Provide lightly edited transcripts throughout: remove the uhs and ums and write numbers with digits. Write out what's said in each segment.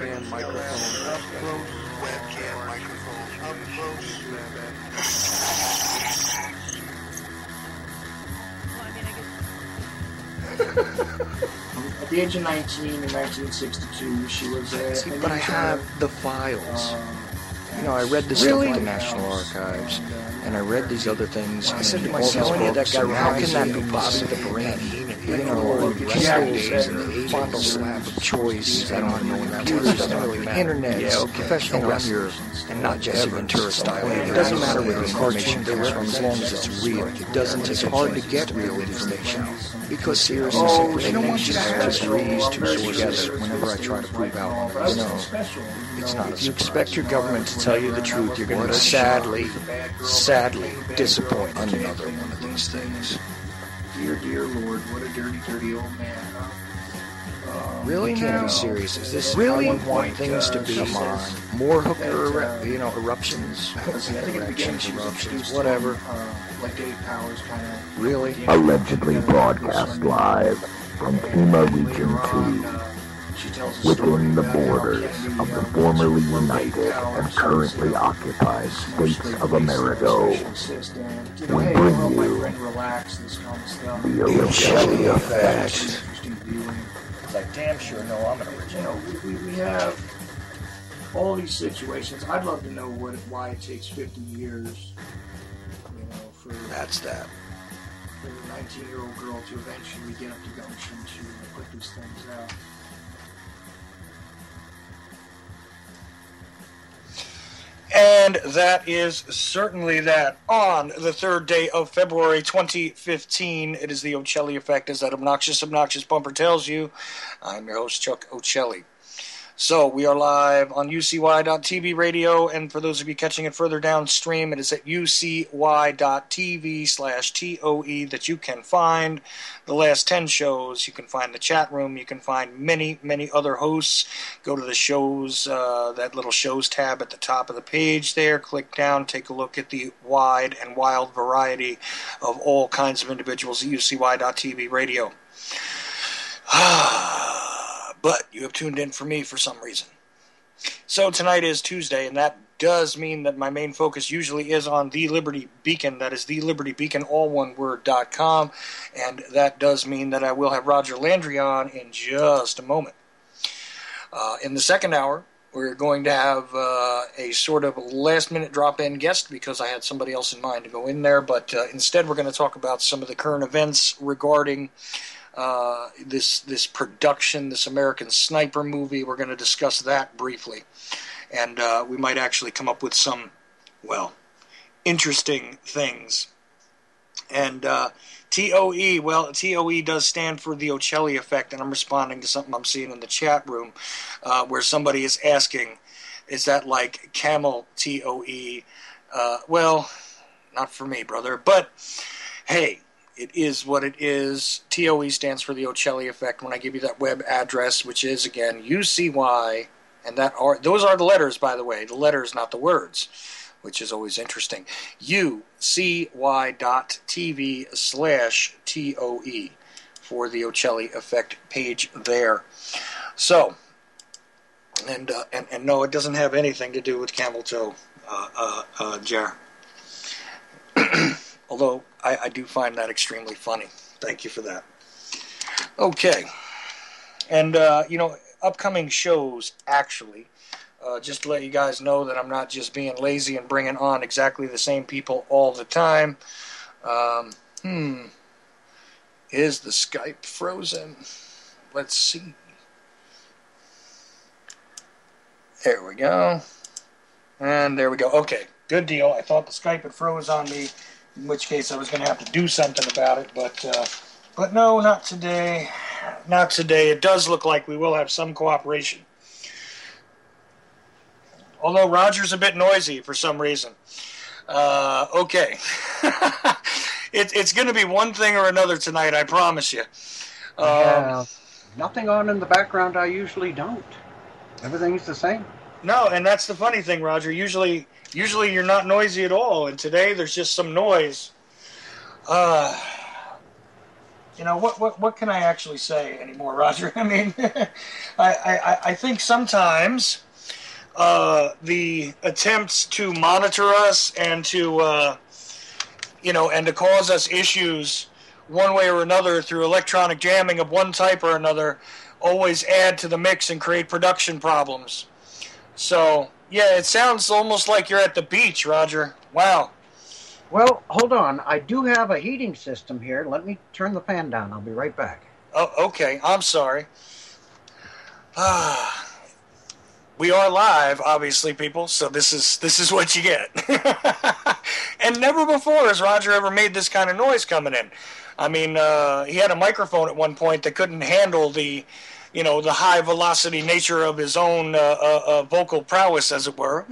Webcam microphone up close. Webcam microphone up close. At the age of 19 in 1962, she was a... But I have the files. I read this stuff at the National Archives, and I read these other things. I said to myself, how can that be possible? The brain, days and the fondle slap of choice, I don't know when that was, the internet, professional wrestlers, and not just Ventura style. It doesn't matter where the information comes from, as long as it's real. It's hard to get real information, because seriously, they don't want you to just raise two together whenever I try to prove out. It's not. If you expect your government to tell you the truth, you're going to be sadly disappointed on another one of these things. Dear Lord, what a dirty old man, huh? Really? Can't be serious. Is this really how you want things to be? Come on. More hooker, eruptions? Eruptions, whatever. Like Dave Powers kind of... Really? Allegedly broadcast live from FEMA Region 2. Within the borders of the formerly united and currently occupied states of America, we bring you the Ochelli Effect. It's like, damn sure, no, I'm an original. We have all these situations. I'd love to know why it takes 50 years, for a 19-year-old girl to eventually get up to gumption to put these things out. And that is certainly that. On the third day of February 2015, it is the Ochelli Effect, as that obnoxious bumper tells you. I'm your host, Chuck Ochelli. So, we are live on UCY.TV radio, and for those of you catching it further downstream, it is at UCY.TV/TOE that you can find the last 10 shows. You can find the chat room. You can find many, many other hosts. Go to the shows, that little shows tab at the top of the page there. Click down, take a look at the wide and wild variety of all kinds of individuals at UCY.TV radio. But you have tuned in for me for some reason. So tonight is Tuesday, and that does mean that my main focus usually is on The Liberty Beacon. That is TheLibertyBeacon, all1word.com. And that does mean that I will have Roger Landry on in just a moment. In the second hour, we're going to have a sort of last-minute drop-in guest because I had somebody else in mind to go in there. But instead, we're going to talk about some of the current events regarding... this production, this American Sniper movie. We're going to discuss that briefly. And we might actually come up with some, interesting things. And TOE, TOE does stand for the Ochelli Effect, and I'm responding to something I'm seeing in the chat room where somebody is asking, is that like camel TOE? Not for me, brother. But, hey... It is what it is. TOE stands for the Ochelli Effect. When I give you that web address, which is, again, UCY, and those are the letters, by the way. The letters, not the words, which is always interesting. UCY.TV/TOE for the Ochelli Effect page there. So, and no, it doesn't have anything to do with camel toe, Jar. Although, I do find that extremely funny. Thank you for that. Okay. And, upcoming shows, actually, just to let you guys know that I'm not just being lazy and bringing on exactly the same people all the time. Is the Skype frozen? Let's see. There we go. And there we go. Okay, good deal. I thought the Skype had froze on me. In which case I was going to have to do something about it, but no, not today. Not today. It does look like we will have some cooperation. Although Roger's a bit noisy for some reason. Okay. It's going to be one thing or another tonight, I promise you. I have nothing on in the background I usually don't. Everything's the same. No, and that's the funny thing, Roger. Usually you're not noisy at all, and today there's just some noise. You know, what can I actually say anymore, Roger? I mean, I think sometimes the attempts to monitor us and to and to cause us issues one way or another through electronic jamming of one type or another always add to the mix and create production problems. So, yeah, it sounds almost like you're at the beach, Roger. Wow. Well, hold on. I do have a heating system here. Let me turn the fan down. I'll be right back. Oh, okay. I'm sorry. We are live, obviously, people, so this is what you get. And never before has Roger ever made this kind of noise coming in. I mean, he had a microphone at one point that couldn't handle the high velocity nature of his own vocal prowess, as it were.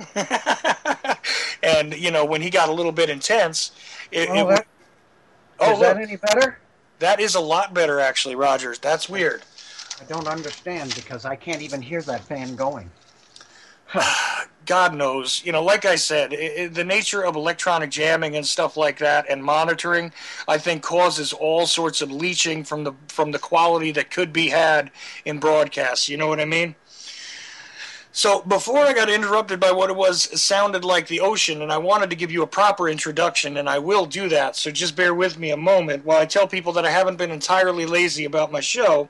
And, when he got a little bit intense, is that any better? That is a lot better, actually, Roger. That's weird. I don't understand because I can't even hear that fan going. God knows. Like I said, the nature of electronic jamming and stuff like that and monitoring, I think, causes all sorts of leaching from the quality that could be had in broadcasts. You know what I mean? So before I got interrupted by what it sounded like the ocean, and I wanted to give you a proper introduction, and I will do that, so just bear with me a moment while I tell people that I haven't been entirely lazy about my show.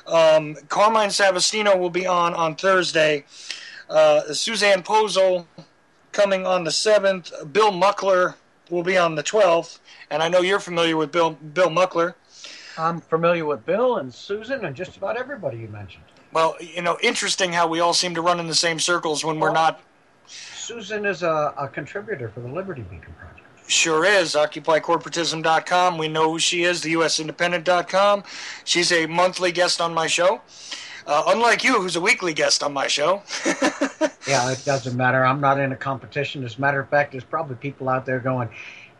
Carmine Savastino will be on Thursday. Suzanne Pozel coming on the 7th. Bill Muckler will be on the 12th. And I know you're familiar with Bill Muckler. I'm familiar with Bill and Susan and just about everybody you mentioned. Well, interesting how we all seem to run in the same circles when we're not. Susan is a contributor for the Liberty Beacon Project. Sure is. OccupyCorporatism.com. We know who she is. TheUSIndependent.com. She's a monthly guest on my show. Unlike you, who's a weekly guest on my show. Yeah, it doesn't matter. I'm not in a competition. As a matter of fact, there's probably people out there going,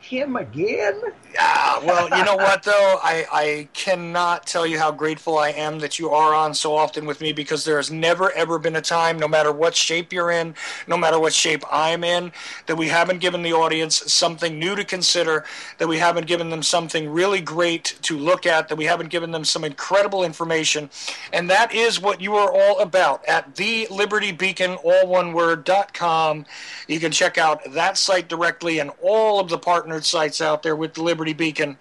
him again? Yeah, well, you know what, though? I cannot tell you how grateful I am that you are on so often with me, because there has never, ever been a time, no matter what shape you're in, no matter what shape I'm in, that we haven't given the audience something new to consider, that we haven't given them something really great to look at, that we haven't given them some incredible information. And that is what you are all about at thelibertybeacon.com. You can check out that site directly and all of the partnered sites out there with the Liberty Beacon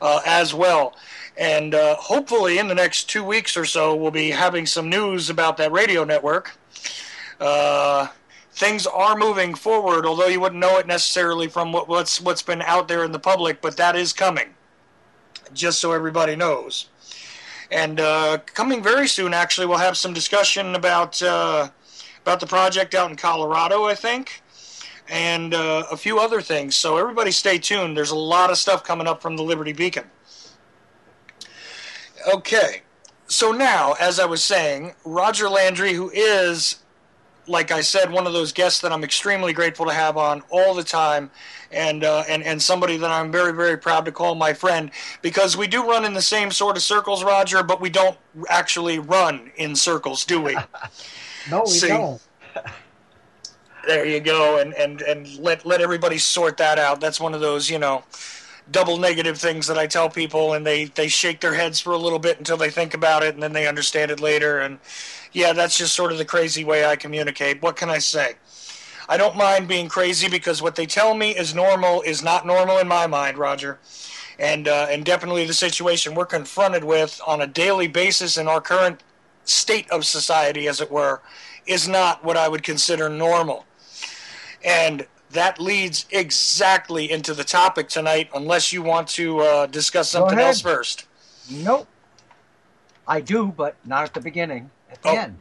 as well. And hopefully in the next 2 weeks or so, we'll be having some news about that radio network. Things are moving forward, although you wouldn't know it necessarily from what's been out there in the public, but that is coming, just so everybody knows. And coming very soon, actually, we'll have some discussion about the project out in Colorado, I think, and a few other things. So everybody stay tuned. There's a lot of stuff coming up from the Liberty Beacon. Okay, so now, as I was saying, Roger Landry, who is, like I said, one of those guests that I'm extremely grateful to have on all the time, and somebody that I'm very, very proud to call my friend, because we do run in the same sort of circles, Roger, but we don't actually run in circles, do we? No, we don't. There you go, and let everybody sort that out. That's one of those, double negative things that I tell people, and they shake their heads for a little bit until they think about it, and then they understand it later. And yeah, that's just sort of the crazy way I communicate. What can I say? I don't mind being crazy, because what they tell me is normal is not normal in my mind, Roger. And definitely the situation we're confronted with on a daily basis in our current state of society, as it were, is not what I would consider normal. And that leads exactly into the topic tonight, unless you want to discuss something else first. Nope. I do, but not at the beginning. At the end.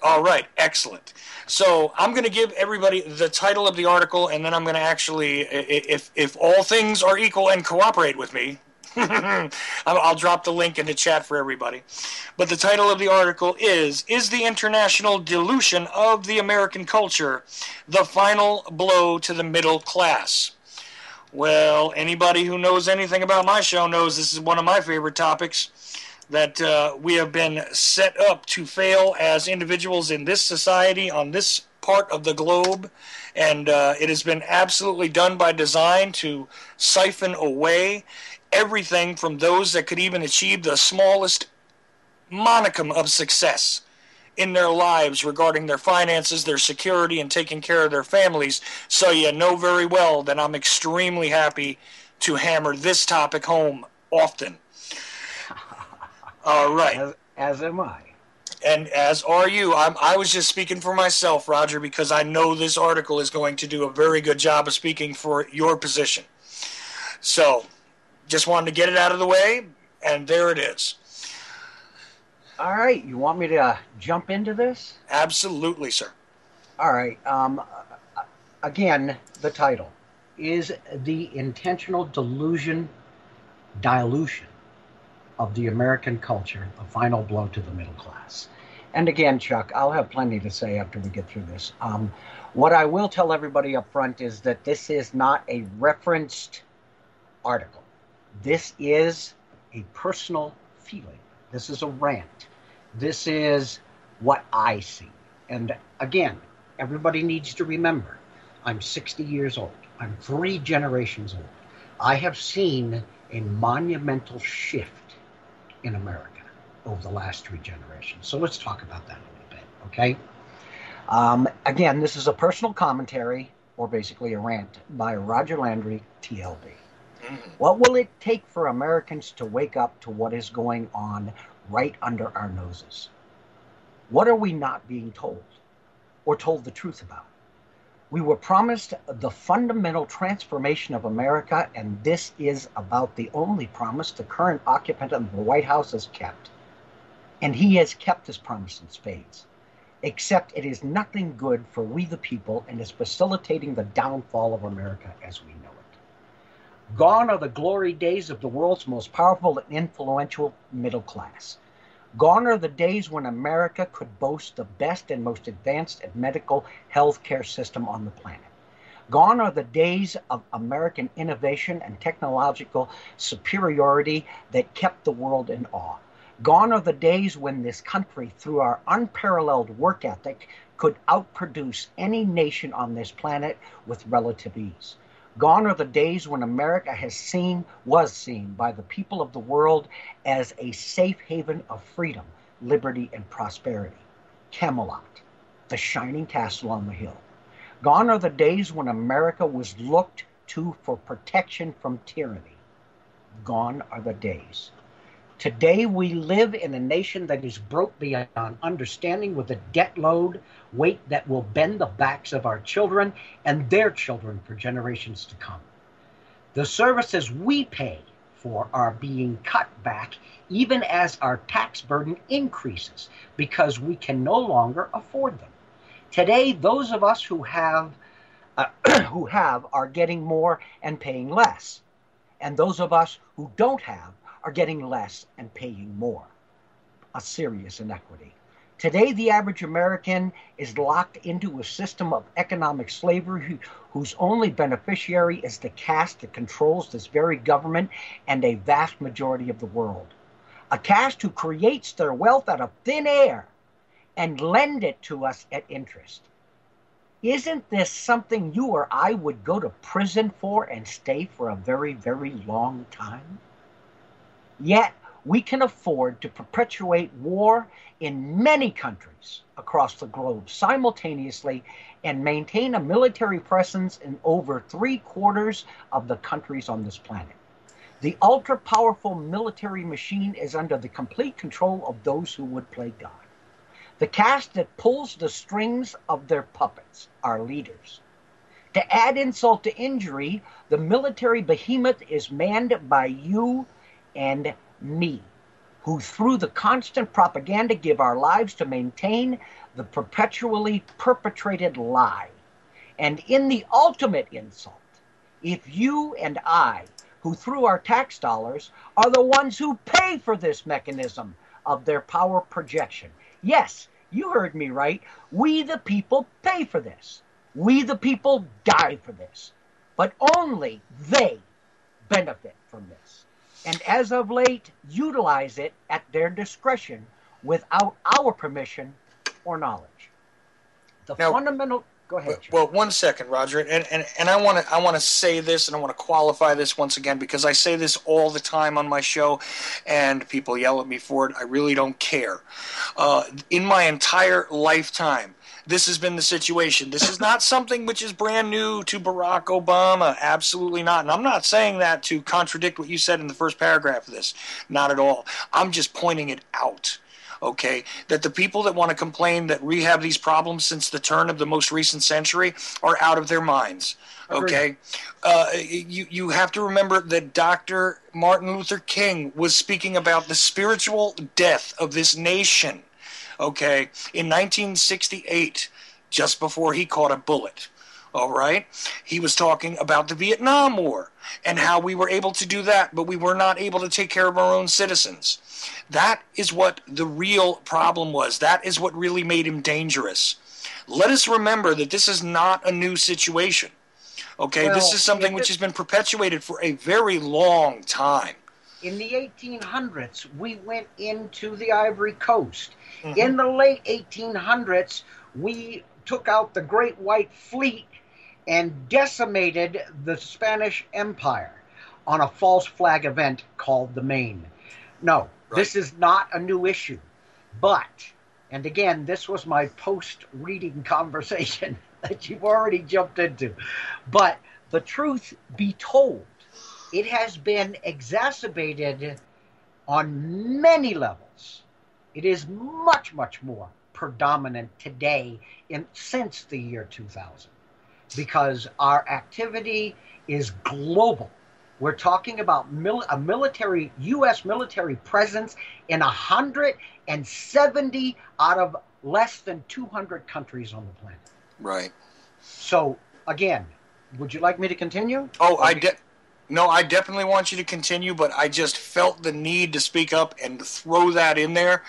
All right. Excellent. So I'm going to give everybody the title of the article, and then I'm going to actually, if all things are equal and cooperate with me, I'll drop the link in the chat for everybody. But the title of the article is the international dilution of the American culture the final blow to the middle class? Well, anybody who knows anything about my show knows this is one of my favorite topics, that we have been set up to fail as individuals in this society, on this part of the globe, and it has been absolutely done by design to siphon away everything from those that could even achieve the smallest monicum of success in their lives regarding their finances, their security, and taking care of their families. So you know very well that I'm extremely happy to hammer this topic home often. All right. As am I. And as are you. I was just speaking for myself, Roger, because I know this article is going to do a very good job of speaking for your position. So, just wanted to get it out of the way, and there it is. All right. You want me to jump into this? Absolutely, sir. All right. Again, the title is The Intentional Dilution of the American Culture, the Final Blow to the Middle Class. And again, Chuck, I'll have plenty to say after we get through this. What I will tell everybody up front is that this is not a referenced article. This is a personal feeling. This is a rant. This is what I see. And again, everybody needs to remember, I'm 60 years old. I'm 3 generations old. I have seen a monumental shift in America over the last 3 generations. So let's talk about that a little bit, okay? Again, this is a personal commentary, or basically a rant, by Roger Landry, TLB. What will it take for Americans to wake up to what is going on right under our noses? What are we not being told, or told the truth about? We were promised the fundamental transformation of America, and this is about the only promise the current occupant of the White House has kept. And he has kept his promise in spades. Except it is nothing good for we the people, and is facilitating the downfall of America as we know it. Gone are the glory days of the world's most powerful and influential middle class. Gone are the days when America could boast the best and most advanced medical health care system on the planet. Gone are the days of American innovation and technological superiority that kept the world in awe. Gone are the days when this country, through our unparalleled work ethic, could outproduce any nation on this planet with relative ease. Gone are the days when America was seen by the people of the world as a safe haven of freedom, liberty, and prosperity. Camelot, the shining castle on the hill. Gone are the days when America was looked to for protection from tyranny. Gone are the days. Today we live in a nation that is broke beyond understanding, with a debt load weight that will bend the backs of our children and their children for generations to come. The services we pay for are being cut back even as our tax burden increases because we can no longer afford them. Today, those of us who have are getting more and paying less, and those of us who don't have are getting less and paying more. A serious inequity. Today, the average American is locked into a system of economic slavery whose only beneficiary is the caste that controls this very government and a vast majority of the world. A caste who creates their wealth out of thin air and lend it to us at interest. Isn't this something you or I would go to prison for and stay for a very, very long time? Yet, we can afford to perpetuate war in many countries across the globe simultaneously and maintain a military presence in over 3/4 of the countries on this planet. The ultra-powerful military machine is under the complete control of those who would play God. The caste that pulls the strings of their puppets, our leaders. To add insult to injury, the military behemoth is manned by you and me, who through the constant propaganda give our lives to maintain the perpetually perpetrated lie. And in the ultimate insult, if you and I, who through our tax dollars are the ones who pay for this mechanism of their power projection. Yes, you heard me right. We the people pay for this. We the people die for this. But only they benefit from this. And as of late, utilize it at their discretion without our permission or knowledge. The fundamental... Go ahead, Chuck. Well, 1 second, Roger, and I want to say this, and I want to qualify this once again, because I say this all the time on my show, and people yell at me for it. I really don't care. In my entire lifetime, this has been the situation. This is not something which is brand new to Barack Obama. Absolutely not. And I'm not saying that to contradict what you said in the first paragraph of this. Not at all. I'm just pointing it out. Okay, that the people that want to complain that we have these problems since the turn of the most recent century are out of their minds. Okay, you have to remember that Dr. Martin Luther King was speaking about the spiritual death of this nation. Okay, in 1968, just before he caught a bullet. All right, he was talking about the Vietnam War and how we were able to do that, but we were not able to take care of our own citizens. That is what the real problem was. That is what really made him dangerous. Let us remember that this is not a new situation. Okay, Well, this is something which has been perpetuated for a very long time. In the 1800s, we went into the Ivory Coast. Mm-hmm. In the late 1800s, we took out the Great White Fleet and decimated the Spanish Empire on a false flag event called the Maine. No, This is not a new issue. But, and again, this was my post-reading conversation that you've already jumped into. But the truth be told, it has been exacerbated on many levels. It is much, much more predominant today since the year 2000 because our activity is global. We're talking about a military, U.S. military presence in 170 out of less than 200 countries on the planet. Right. So, again, would you like me to continue? Oh, No, I definitely want you to continue, but I just felt the need to speak up and throw that in there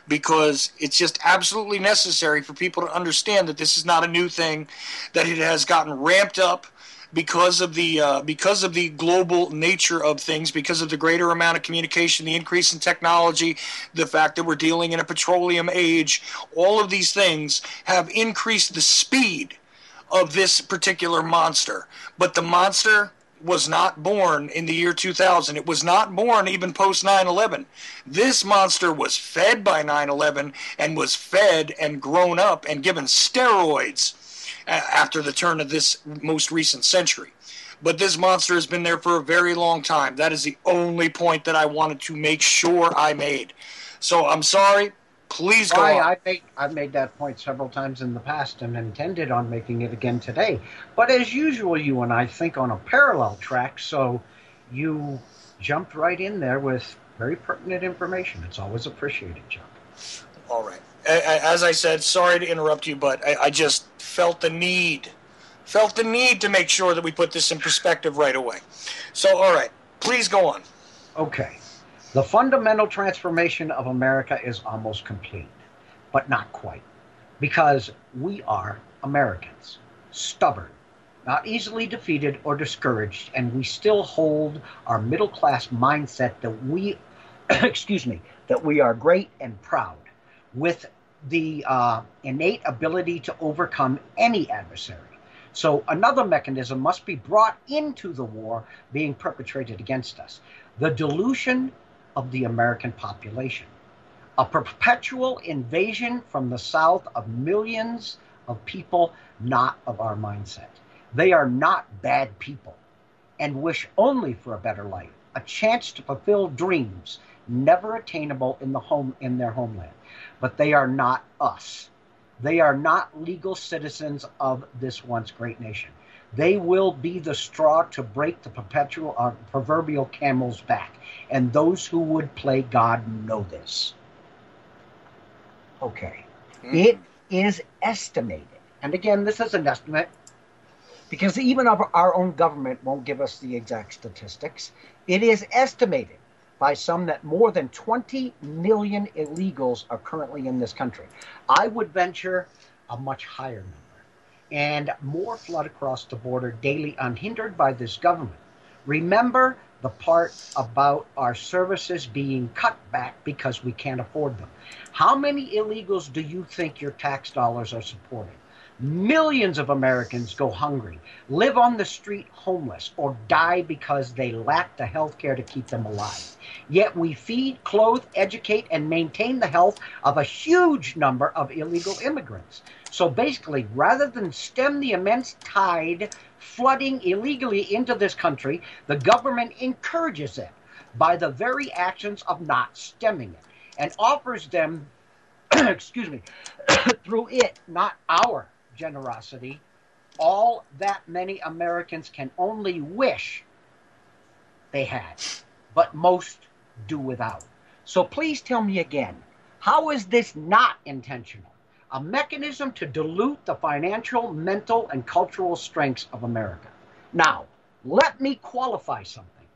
because it's just absolutely necessary for people to understand that this is not a new thing, that it has gotten ramped up because of the global nature of things, because of the greater amount of communication, the increase in technology, the fact that we're dealing in a petroleum age. All of these things have increased the speed of this particular monster. But the monster was not born in the year 2000. It was not born even post 9/11. This monster was fed by 9/11 and was fed and grown up and given steroids after the turn of this most recent century. But this monster has been there for a very long time. That is the only point that I wanted to make sure I made. So I'm sorry. Please go on. I've made that point several times in the past and intended on making it again today. But as usual, you and I think on a parallel track, so you jumped right in there with very pertinent information. It's always appreciated, Chuck. All right. As I said, sorry to interrupt you, but I just felt the need to make sure that we put this in perspective right away. So, all right, please go on. Okay. The fundamental transformation of America is almost complete, but not quite, because we are Americans, stubborn, not easily defeated or discouraged, and we still hold our middle-class mindset that we, that we are great and proud, with the innate ability to overcome any adversary. So another mechanism must be brought into the war being perpetrated against us. The dilution of the American population. A perpetual invasion from the South of millions of people not of our mindset. They are not bad people and wish only for a better life, a chance to fulfill dreams never attainable in their homeland. But they are not us. They are not legal citizens of this once great nation. They will be the straw to break the proverbial camel's back. And those who would play God know this. Okay. It is estimated, and again, this is an estimate, because even our own government won't give us the exact statistics. It is estimated by some that more than 20 million illegals are currently in this country. I would venture a much higher number. And more flood across the border daily unhindered by this government. Remember the part about our services being cut back because we can't afford them. How many illegals do you think your tax dollars are supporting? Millions of Americans go hungry, live on the street homeless, or die because they lack the health care to keep them alive. Yet we feed, clothe, educate, and maintain the health of a huge number of illegal immigrants. So basically, rather than stem the immense tide flooding illegally into this country, the government encourages it by the very actions of not stemming it and offers them, excuse me, through it, not our generosity, all that many Americans can only wish they had, but most do without. So please tell me again, how is this not intentional? A mechanism to dilute the financial, mental, and cultural strengths of America. Now, let me qualify something.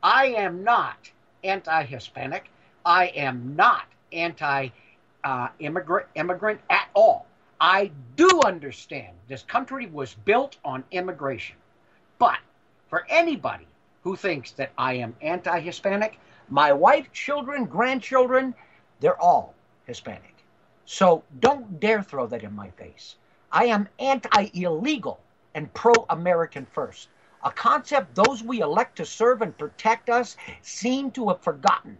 I am not anti-Hispanic. I am not anti-immigrant at all. I do understand this country was built on immigration. But for anybody who thinks that I am anti-Hispanic, my wife, children, grandchildren, they're all Hispanic. So don't dare throw that in my face. I am anti-illegal and pro-American first, a concept those we elect to serve and protect us seem to have forgotten,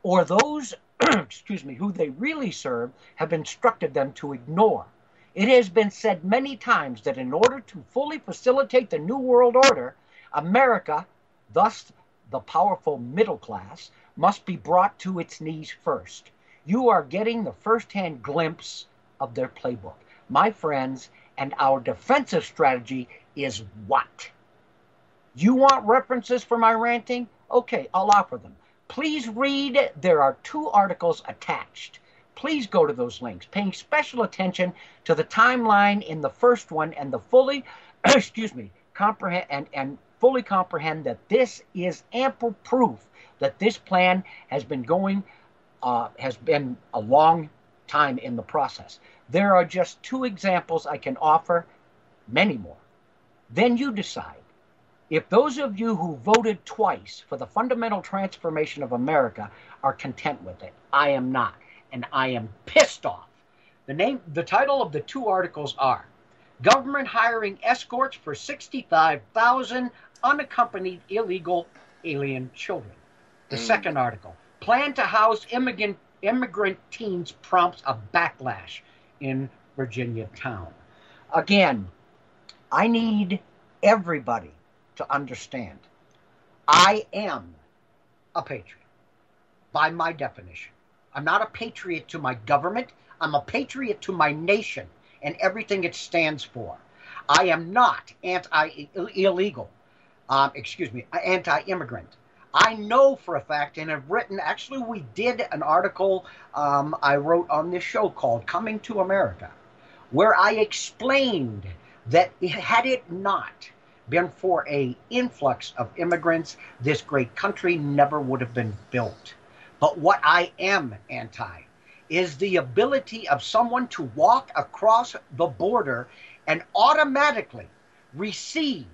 or those excuse me, who they really serve have instructed them to ignore. It has been said many times that in order to fully facilitate the New World Order, America, thus the powerful middle class, must be brought to its knees first. You are getting the first-hand glimpse of their playbook, my friends, and our defensive strategy is what? You want references for my ranting? Okay, I'll offer them. Please read, there are 2 articles attached. Please go to those links, paying special attention to the timeline in the first one and the fully, fully comprehend that this is ample proof that this plan has been a long time in the process. There are just 2 examples I can offer, many more. Then you decide. If those of you who voted twice for the fundamental transformation of America are content with it, I am not, and I am pissed off. The title of the 2 articles are Government Hiring Escorts for 65,000 Unaccompanied Illegal Alien Children. The second article, Plan to House Immigrant Teens Prompts a Backlash in Virginia Town. Again, I need everybody to understand, I am a patriot by my definition. I'm not a patriot to my government. I'm a patriot to my nation and everything it stands for. I am not anti-illegal, anti-immigrant. I know for a fact and have written, actually we did an article I wrote on this show called Coming to America, where I explained that had it not been for an influx of immigrants, this great country never would have been built. But what I am anti is the ability of someone to walk across the border and automatically receive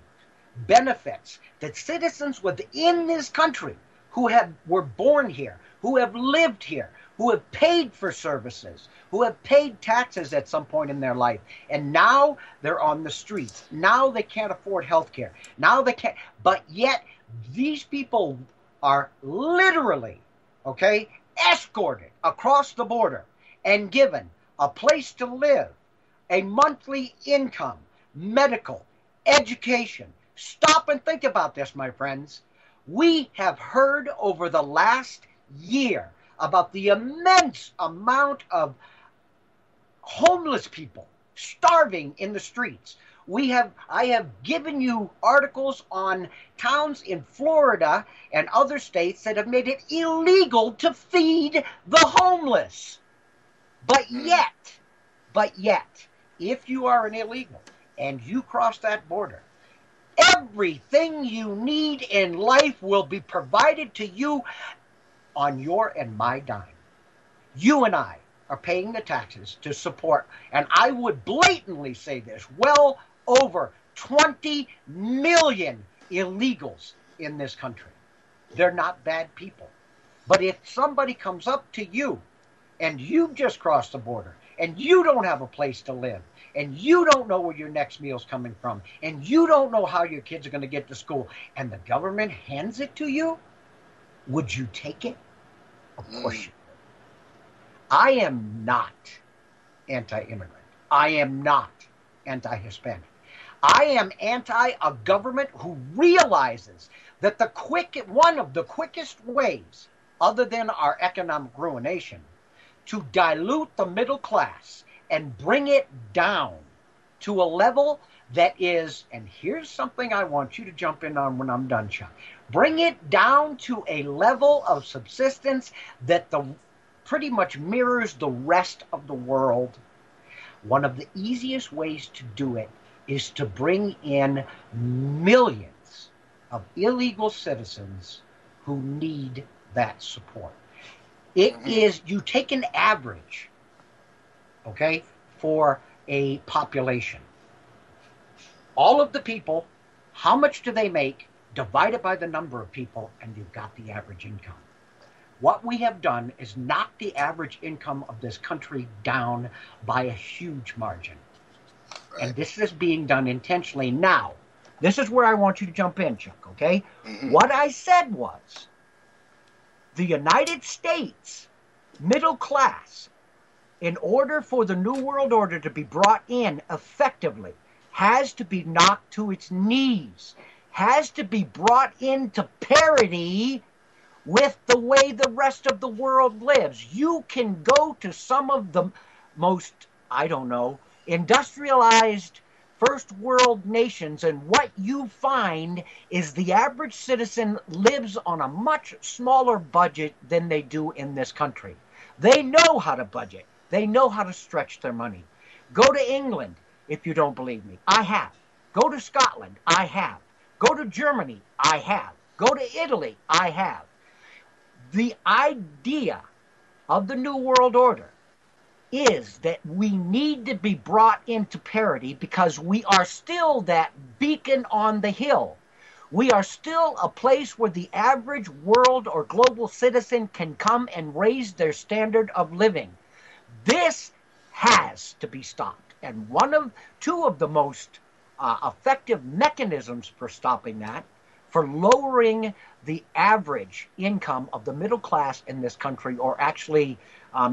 benefits that citizens within this country who were born here, who have lived here, who have paid for services, who have paid taxes at some point in their life, and now they're on the streets. Now they can't afford health care. Now they can't, but yet these people are literally, escorted across the border and given a place to live, a monthly income, medical, education. Stop and think about this, my friends. We have heard over the last year about the immense amount of homeless people starving in the streets. I have given you articles on towns in Florida and other states that have made it illegal to feed the homeless. But yet, if you are an illegal and you cross that border, everything you need in life will be provided to you on your and my dime. You and I are paying the taxes to support, and I would blatantly say this, well over 20 million illegals in this country. They're not bad people. But if somebody comes up to you and you've just crossed the border and you don't have a place to live, and you don't know where your next meal's coming from, and you don't know how your kids are going to get to school, and the government hands it to you, would you take it? Of course you would. I am not anti-immigrant. I am not anti-Hispanic. I am anti a government who realizes that one of the quickest ways, other than our economic ruination, to dilute the middle class and bring it down to a level that is, and here's something I want you to jump in on when I'm done, Chuck. Bring it down to a level of subsistence that pretty much mirrors the rest of the world. One of the easiest ways to do it is to bring in millions of illegal citizens who need that support. It is, you take an average, okay, for a population. All of the people, how much do they make, divided by the number of people, and you've got the average income. What we have done is knock the average income of this country down by a huge margin. Right. And this is being done intentionally. Now, this is where I want you to jump in, Chuck, okay? Mm-hmm. What I said was, the United States middle class, in order for the New World Order to be brought in effectively, has to be knocked to its knees, has to be brought into parity with the way the rest of the world lives. You can go to some of the most, industrialized first world nations, and what you find is the average citizen lives on a much smaller budget than they do in this country. They know how to budget. They know how to stretch their money. Go to England, if you don't believe me. I have. Go to Scotland. I have. Go to Germany. I have. Go to Italy. I have. The idea of the New World Order is that we need to be brought into parity because we are still that beacon on the hill. We are still a place where the average world or global citizen can come and raise their standard of living. This has to be stopped. And two of the most effective mechanisms for stopping that, for lowering the average income of the middle class in this country, or actually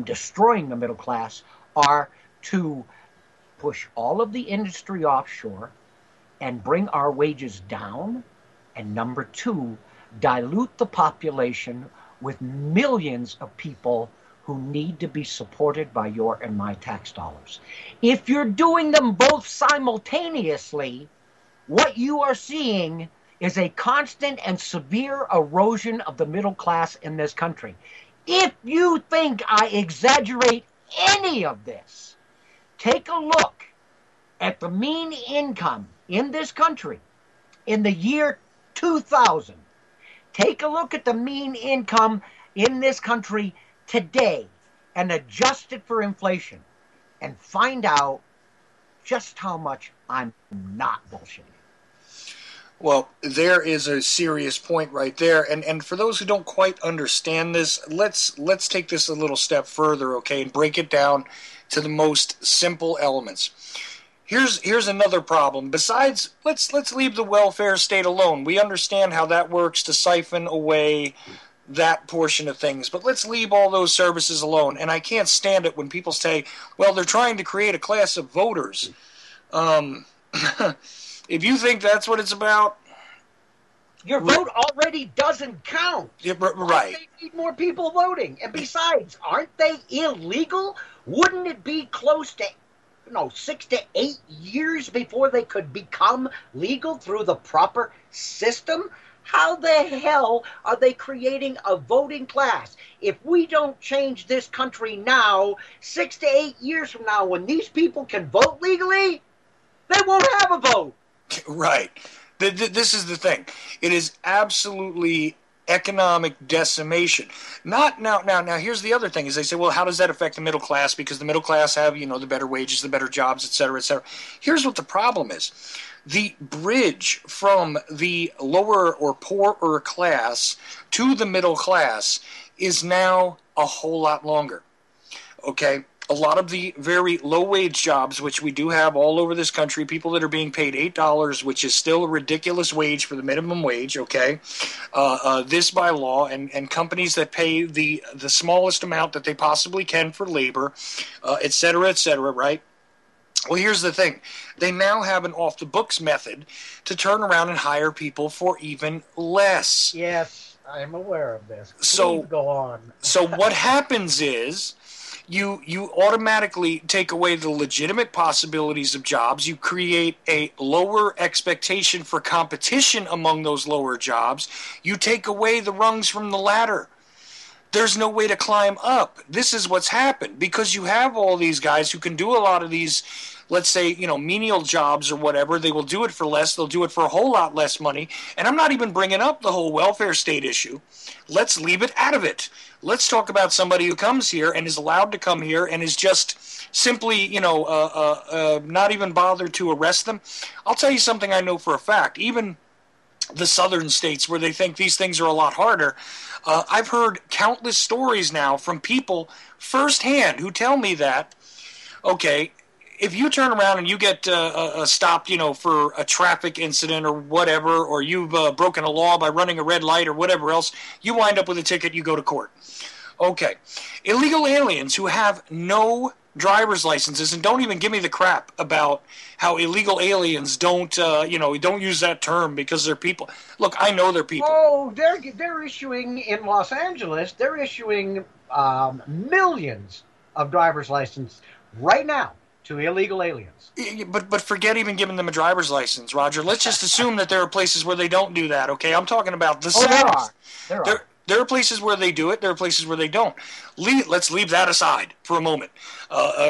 destroying the middle class, are to push all of the industry offshore and bring our wages down. And number two, dilute the population with millions of people who need to be supported by your and my tax dollars. If you're doing them both simultaneously, what you are seeing is a constant and severe erosion of the middle class in this country. If you think I exaggerate any of this, take a look at the mean income in this country in the year 2000. Take a look at the mean income in this country today and adjust it for inflation and find out just how much I'm not bullshitting. Well, there is a serious point right there, and for those who don't quite understand this, let's take this a little step further, okay, and break it down to the most simple elements. Here's another problem. Besides, let's leave the welfare state alone. We understand how that works to siphon away that portion of things, but let's leave all those services alone. And I can't stand it when people say, well, they're trying to create a class of voters. If you think that's what it's about, your vote already doesn't count. Yeah, right. They need more people voting. And besides, aren't they illegal? Wouldn't it be close to 6 to 8 years before they could become legal through the proper system? How the hell are they creating a voting class? If we don't change this country now, 6 to 8 years from now, when these people can vote legally, they won't have a vote. Right. This is the thing. It is absolutely economic decimation. Now, here's the other thing, is they say, well, how does that affect the middle class? Because the middle class have, the better wages, the better jobs, et cetera, et cetera. Here's what the problem is. The bridge from the lower or poorer class to the middle class is now a whole lot longer. Okay? a lot of the very low-wage jobs, which we do have all over this country, people that are being paid $8, which is still a ridiculous wage for the minimum wage, okay? This by law, and companies that pay the smallest amount that they possibly can for labor, et cetera, right? Well, here's the thing. They now have an off-the-books method to turn around and hire people for even less. Yes, I'm aware of this. So Please go on. So what happens is you automatically take away the legitimate possibilities of jobs. You create a lower expectation for competition among those lower jobs. You take away the rungs from the ladder. There's no way to climb up. This is what's happened because you have all these guys who can do a lot of these, let's say, menial jobs or whatever. They will do it for less. They'll do it for a whole lot less money. And I'm not even bringing up the whole welfare state issue. Let's leave it out of it. Let's talk about somebody who comes here and is allowed to come here and is just simply, not even bothered to arrest them. I'll tell you something I know for a fact. Even the southern states where they think these things are a lot harder, I've heard countless stories now from people firsthand who tell me that, okay, if you turn around and you get stopped, for a traffic incident or whatever, or you've broken a law by running a red light or whatever else, you wind up with a ticket, you go to court. Okay. Illegal aliens who have no driver's licenses, and don't even give me the crap about how illegal aliens don't use that term because they're people. Look, I know they're people. Oh, they're issuing in Los Angeles. They're issuing millions of driver's licenses right now to illegal aliens. But forget even giving them a driver's license, Roger. Let's just assume that there are places where they don't do that. Okay, I'm talking about the South. There are. There are places where they do it. There are places where they don't. Let's leave that aside for a moment,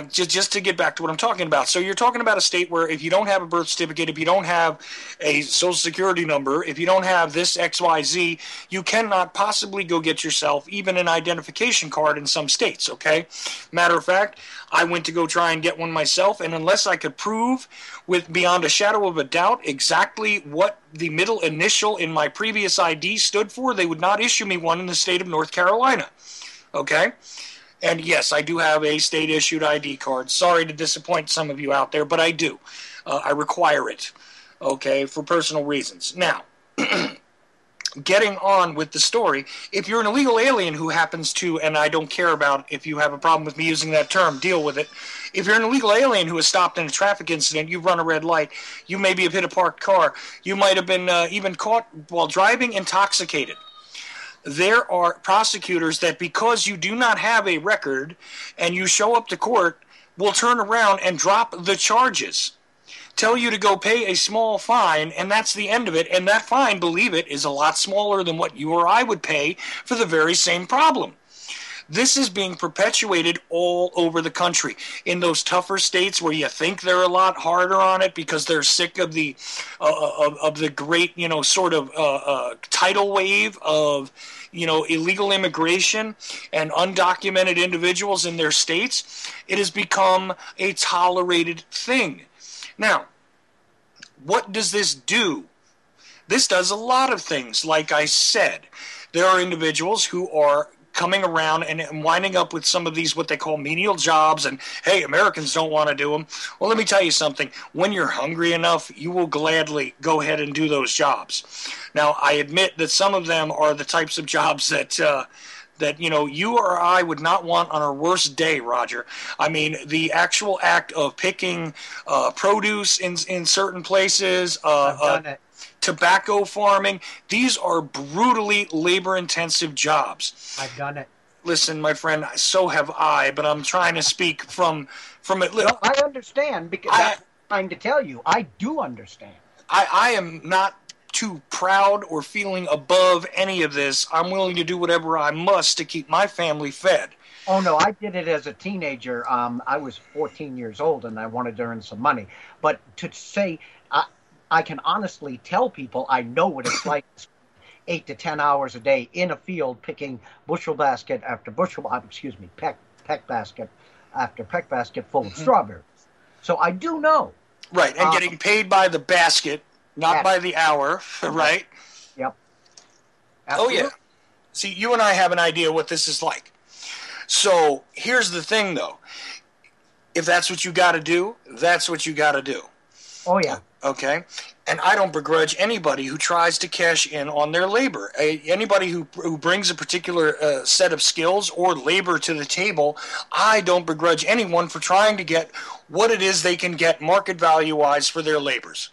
just to get back to what I'm talking about. So you're talking about a state where if you don't have a birth certificate, if you don't have a social security number, if you don't have this XYZ, you cannot possibly go get yourself even an identification card in some states, okay? Matter of fact, I went to go try and get one myself, and unless I could prove with beyond a shadow of a doubt exactly what the middle initial in my previous ID stood for, they would not issue me one in the state of North Carolina. Okay? And yes, I do have a state-issued ID card. Sorry to disappoint some of you out there, but I do. I require it, okay, for personal reasons. Now, getting on with the story, if you're an illegal alien who happens to, and I don't care about if you have a problem with me using that term, deal with it. If you're an illegal alien who is stopped in a traffic incident, you've run a red light, you maybe have hit a parked car, you might have been even caught while driving intoxicated. There are prosecutors that because you do not have a record and you show up to court will turn around and drop the charges. Tell you to go pay a small fine, and that's the end of it. And that fine, believe it, is a lot smaller than what you or I would pay for the very same problem. This is being perpetuated all over the country. In those tougher states where you think they're a lot harder on it because they're sick of the great, tidal wave of, illegal immigration and undocumented individuals in their states, it has become a tolerated thing. Now, what does this do? This does a lot of things. Like I said, there are individuals who are coming around and winding up with some of these what they call menial jobs, and hey, Americans don't want to do them. Well, let me tell you something. When you're hungry enough, you will gladly go ahead and do those jobs. Now, I admit that some of them are the types of jobs that you or I would not want on our worst day, Roger. I mean, the actual act of picking produce in certain places, I've done it. Tobacco farming, these are brutally labor-intensive jobs. I've done it. Listen, my friend, so have I, but I'm trying to speak from it. No, I understand, because that's what I'm trying to tell you. I do understand. I am not too proud or feeling above any of this. I'm willing to do whatever I must to keep my family fed. Oh, no, I did it as a teenager. I was 14 years old, and I wanted to earn some money. But to say, I can honestly tell people I know what it's like 8 to 10 hours a day in a field picking bushel basket after bushel, peck basket after peck basket full of strawberries. So I do know. Right, and getting paid by the basket, not by the hour, right? Yep. Absolutely. Oh, yeah. See, you and I have an idea what this is like. So here's the thing, though. if that's what you got to do, that's what you got to do. Oh, yeah. Okay? And I don't begrudge anybody who tries to cash in on their labor. Anybody who brings a particular set of skills or labor to the table, I don't begrudge anyone for trying to get what it is they can get market value-wise for their labors.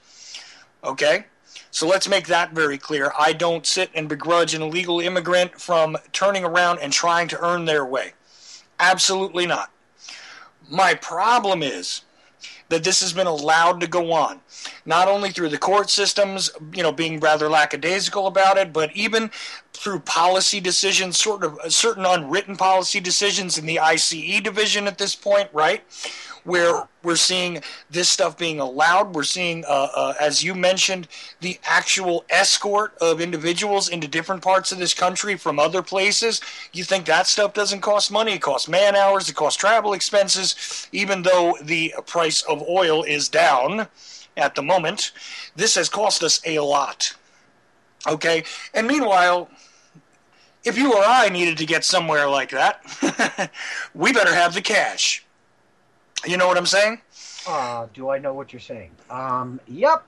Okay? So let's make that very clear. I don't sit and begrudge an illegal immigrant from turning around and trying to earn their way. Absolutely not. My problem is that this has been allowed to go on, not only through the court systems, being rather lackadaisical about it, but even through policy decisions, sort of certain unwritten policy decisions in the ICE division at this point, right? Where we're seeing this stuff being allowed. We're seeing, as you mentioned, the actual escort of individuals into different parts of this country from other places. You think that stuff doesn't cost money? It costs man hours. It costs travel expenses. Even though the price of oil is down at the moment, this has cost us a lot. Okay? And meanwhile, if you or I needed to get somewhere like that, we better have the cash. You know what I'm saying? Do I know what you're saying? Yep.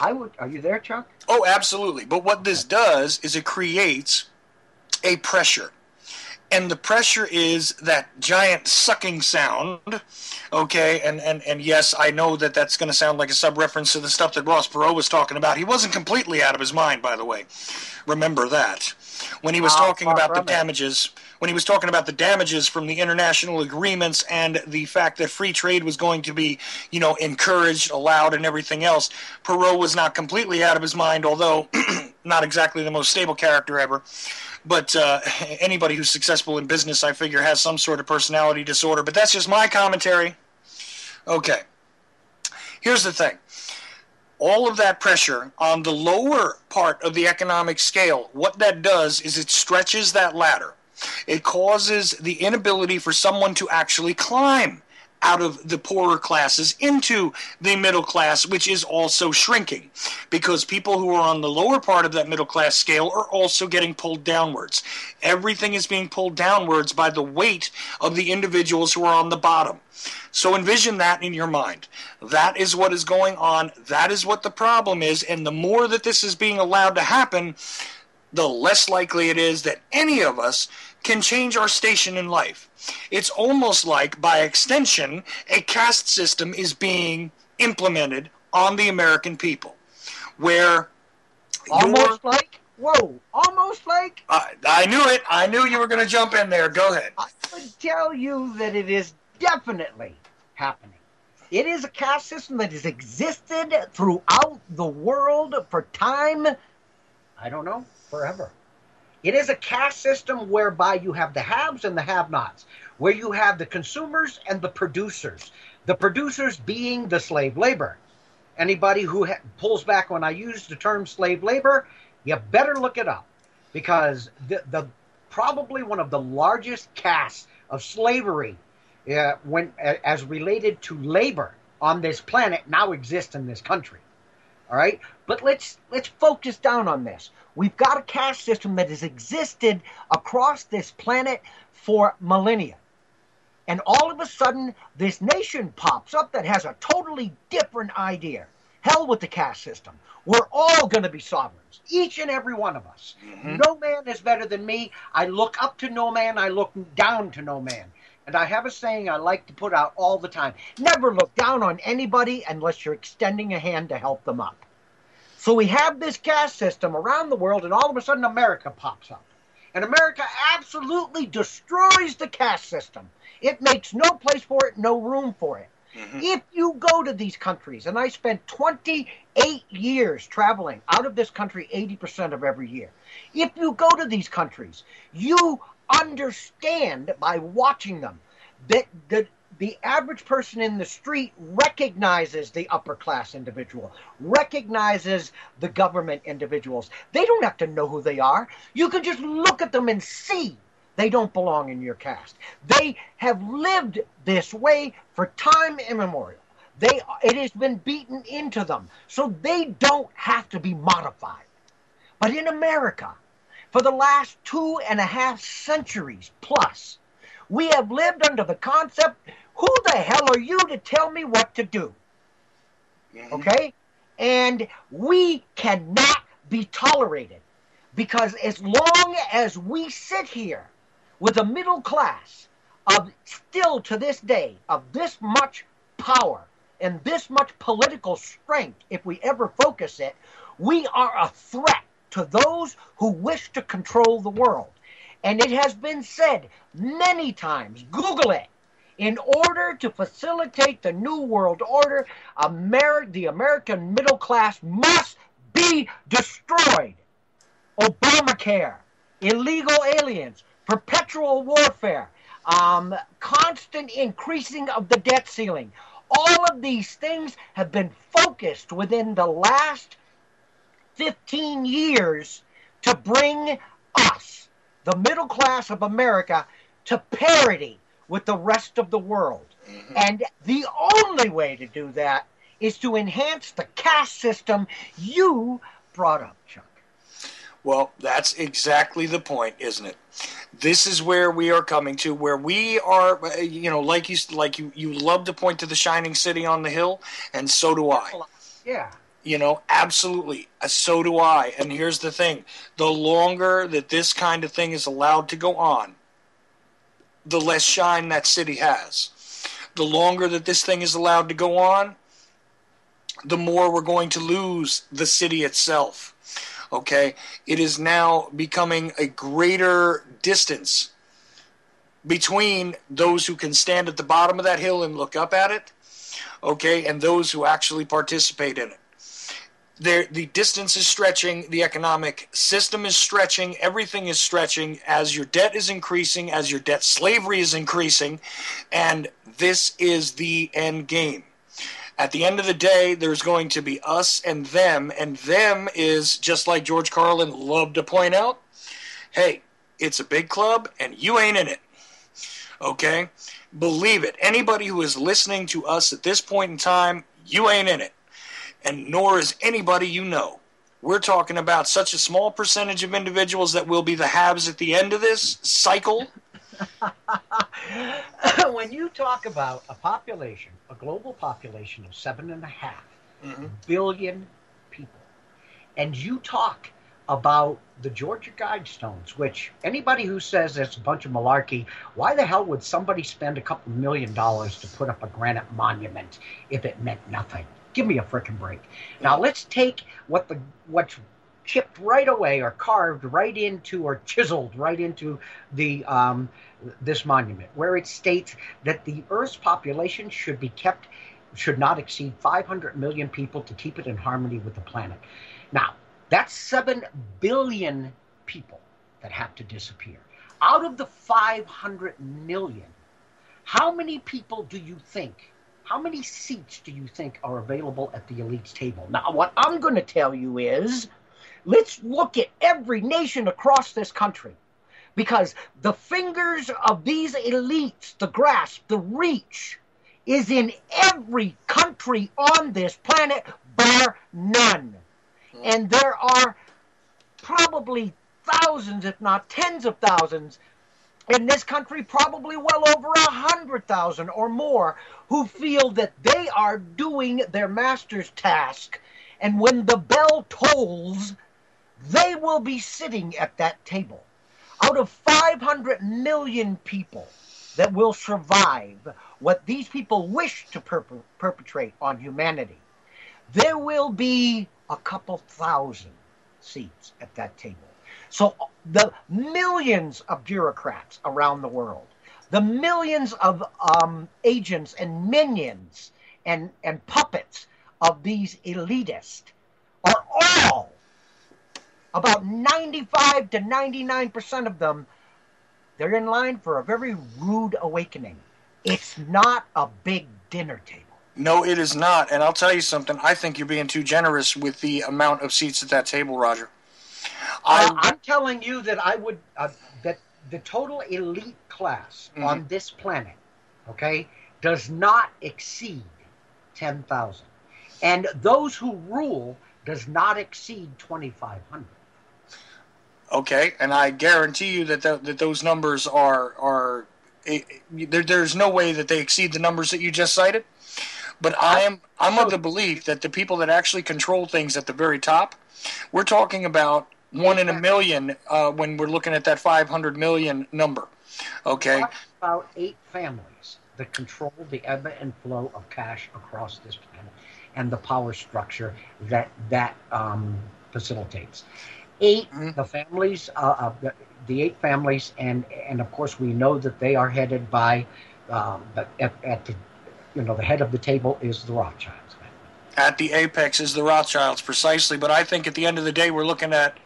I would. Are you there, Chuck? Oh, absolutely. But what this does is it creates a pressure. And the pressure is that giant sucking sound, okay? And yes, I know that that's going to sound like a sub-reference to the stuff that Ross Perot was talking about. He wasn't completely out of his mind, by the way. Remember that. When he was talking about the damages... When he was talking about the damages from the international agreements and the fact that free trade was going to be, encouraged, allowed, and everything else, Perot was not completely out of his mind, although not exactly the most stable character ever. But anybody who's successful in business, I figure, has some sort of personality disorder. But that's just my commentary. Okay. Here's the thing. All of that pressure on the lower part of the economic scale, what that does is it stretches that ladder. It causes the inability for someone to actually climb out of the poorer classes into the middle class, which is also shrinking, because people who are on the lower part of that middle class scale are also getting pulled downwards. Everything is being pulled downwards by the weight of the individuals who are on the bottom. So envision that in your mind. That is what is going on. That is what the problem is. And the more that this is being allowed to happen, the less likely it is that any of us can change our station in life. It's almost like, by extension, a caste system is being implemented on the American people, where almost like I knew it. I knew you were going to jump in there. Go ahead. I would tell you that it is definitely happening. It is a caste system that has existed throughout the world for time, I don't know, forever. It is a caste system whereby you have the haves and the have-nots, where you have the consumers and the producers being the slave labor. Anybody who pulls back when I use the term slave labor, you better look it up, because the probably one of the largest castes of slavery as related to labor on this planet now exists in this country. All right? But let's focus down on this. We've got a caste system that has existed across this planet for millennia. And all of a sudden, this nation pops up that has a totally different idea. Hell with the caste system. We're all going to be sovereigns, each and every one of us. Mm-hmm. No man is better than me. I look up to no man. I look down to no man. And I have a saying I like to put out all the time. Never look down on anybody unless you're extending a hand to help them up. So we have this caste system around the world, and all of a sudden America pops up. And America absolutely destroys the caste system. It makes no place for it, no room for it. Mm-hmm. If you go to these countries, and I spent 28 years traveling out of this country 80% of every year. If you go to these countries, you understand by watching them that the average person in the street recognizes the upper class individual, recognizes the government individuals. They don't have to know who they are. You can just look at them and see they don't belong in your caste. They have lived this way for time immemorial. It has been beaten into them, so they don't have to be modified. But in America, for the last 2.5 centuries plus, We have lived under the concept, who the hell are you to tell me what to do? Okay? And we cannot be tolerated, because as long as we sit here with a middle class of still to this day of this much power and this much political strength, if we ever focus it, we are a threat to those who wish to control the world. And it has been said many times, Google it, in order to facilitate the New World Order, the American middle class must be destroyed. Obamacare, illegal aliens, perpetual warfare, constant increasing of the debt ceiling. All of these things have been focused within the last 15 years to bring us, the middle class of America, to parity with the rest of the world. And the only way to do that is to enhance the caste system you brought up, Chuck. Well, that's exactly the point, isn't it? This is where we are coming to, where we are, like you love to point to the shining city on the hill, and so do I. Yeah. Absolutely. So do I. And here's the thing. The longer that this kind of thing is allowed to go on, the less shine that city has. The longer that this thing is allowed to go on, the more we're going to lose the city itself. Okay? It is now becoming a greater distance between those who can stand at the bottom of that hill and look up at it, okay, and those who actually participate in it. The distance is stretching, the economic system is stretching, everything is stretching as your debt is increasing, as your debt slavery is increasing, and this is the end game. At the end of the day, there's going to be us and them is, just like George Carlin loved to point out, hey, it's a big club and you ain't in it. Okay? Believe it. Anybody who is listening to us at this point in time, you ain't in it. And nor is anybody you know. We're talking about such a small percentage of individuals that will be the haves at the end of this cycle. When you talk about a global population of 7.5 billion people, and you talk about the Georgia Guidestones, which anybody who says it's a bunch of malarkey, why the hell would somebody spend a couple $1 million to put up a granite monument if it meant nothing? Give me a frickin' break. Now let's take what's chipped right away or carved right into or chiseled right into the this monument, where it states that the Earth's population should not exceed 500 million people to keep it in harmony with the planet. Now, that's 7 billion people that have to disappear. Out of the 500 million, how many people do you think, how many seats do you think are available at the elite's table? Now, what I'm going to tell you is, let's look at every nation across this country, because the fingers of these elites, the grasp, the reach, is in every country on this planet, bar none. And there are probably thousands, if not tens of thousands, in this country, probably well over 100,000 or more, who feel that they are doing their master's task. And when the bell tolls, they will be sitting at that table. Out of 500 million people that will survive what these people wish to perpetrate on humanity, there will be a couple thousand seats at that table. So the millions of bureaucrats around the world, the millions of agents and minions and puppets of these elitists are all, about 95 to 99% of them, they're in line for a very rude awakening. It's not a big dinner table. No, it is not. And I'll tell you something. I think you're being too generous with the amount of seats at that table, Roger. I'm telling you that I would that the total elite class on this planet, okay, does not exceed 10,000, and those who rule does not exceed 2,500. Okay, and I guarantee you that those numbers are there's no way that they exceed the numbers that you just cited. But I'm of the belief that the people that actually control things at the very top, we're talking about 1 in a million when we're looking at that 500 million number. Okay? About 8 families that control the ebb and flow of cash across this planet and the power structure that facilitates. 8, the families, the 8 families, and of course we know that they are headed by, the head of the table is the Rothschilds. At the apex is the Rothschilds, precisely. But I think at the end of the day, we're looking at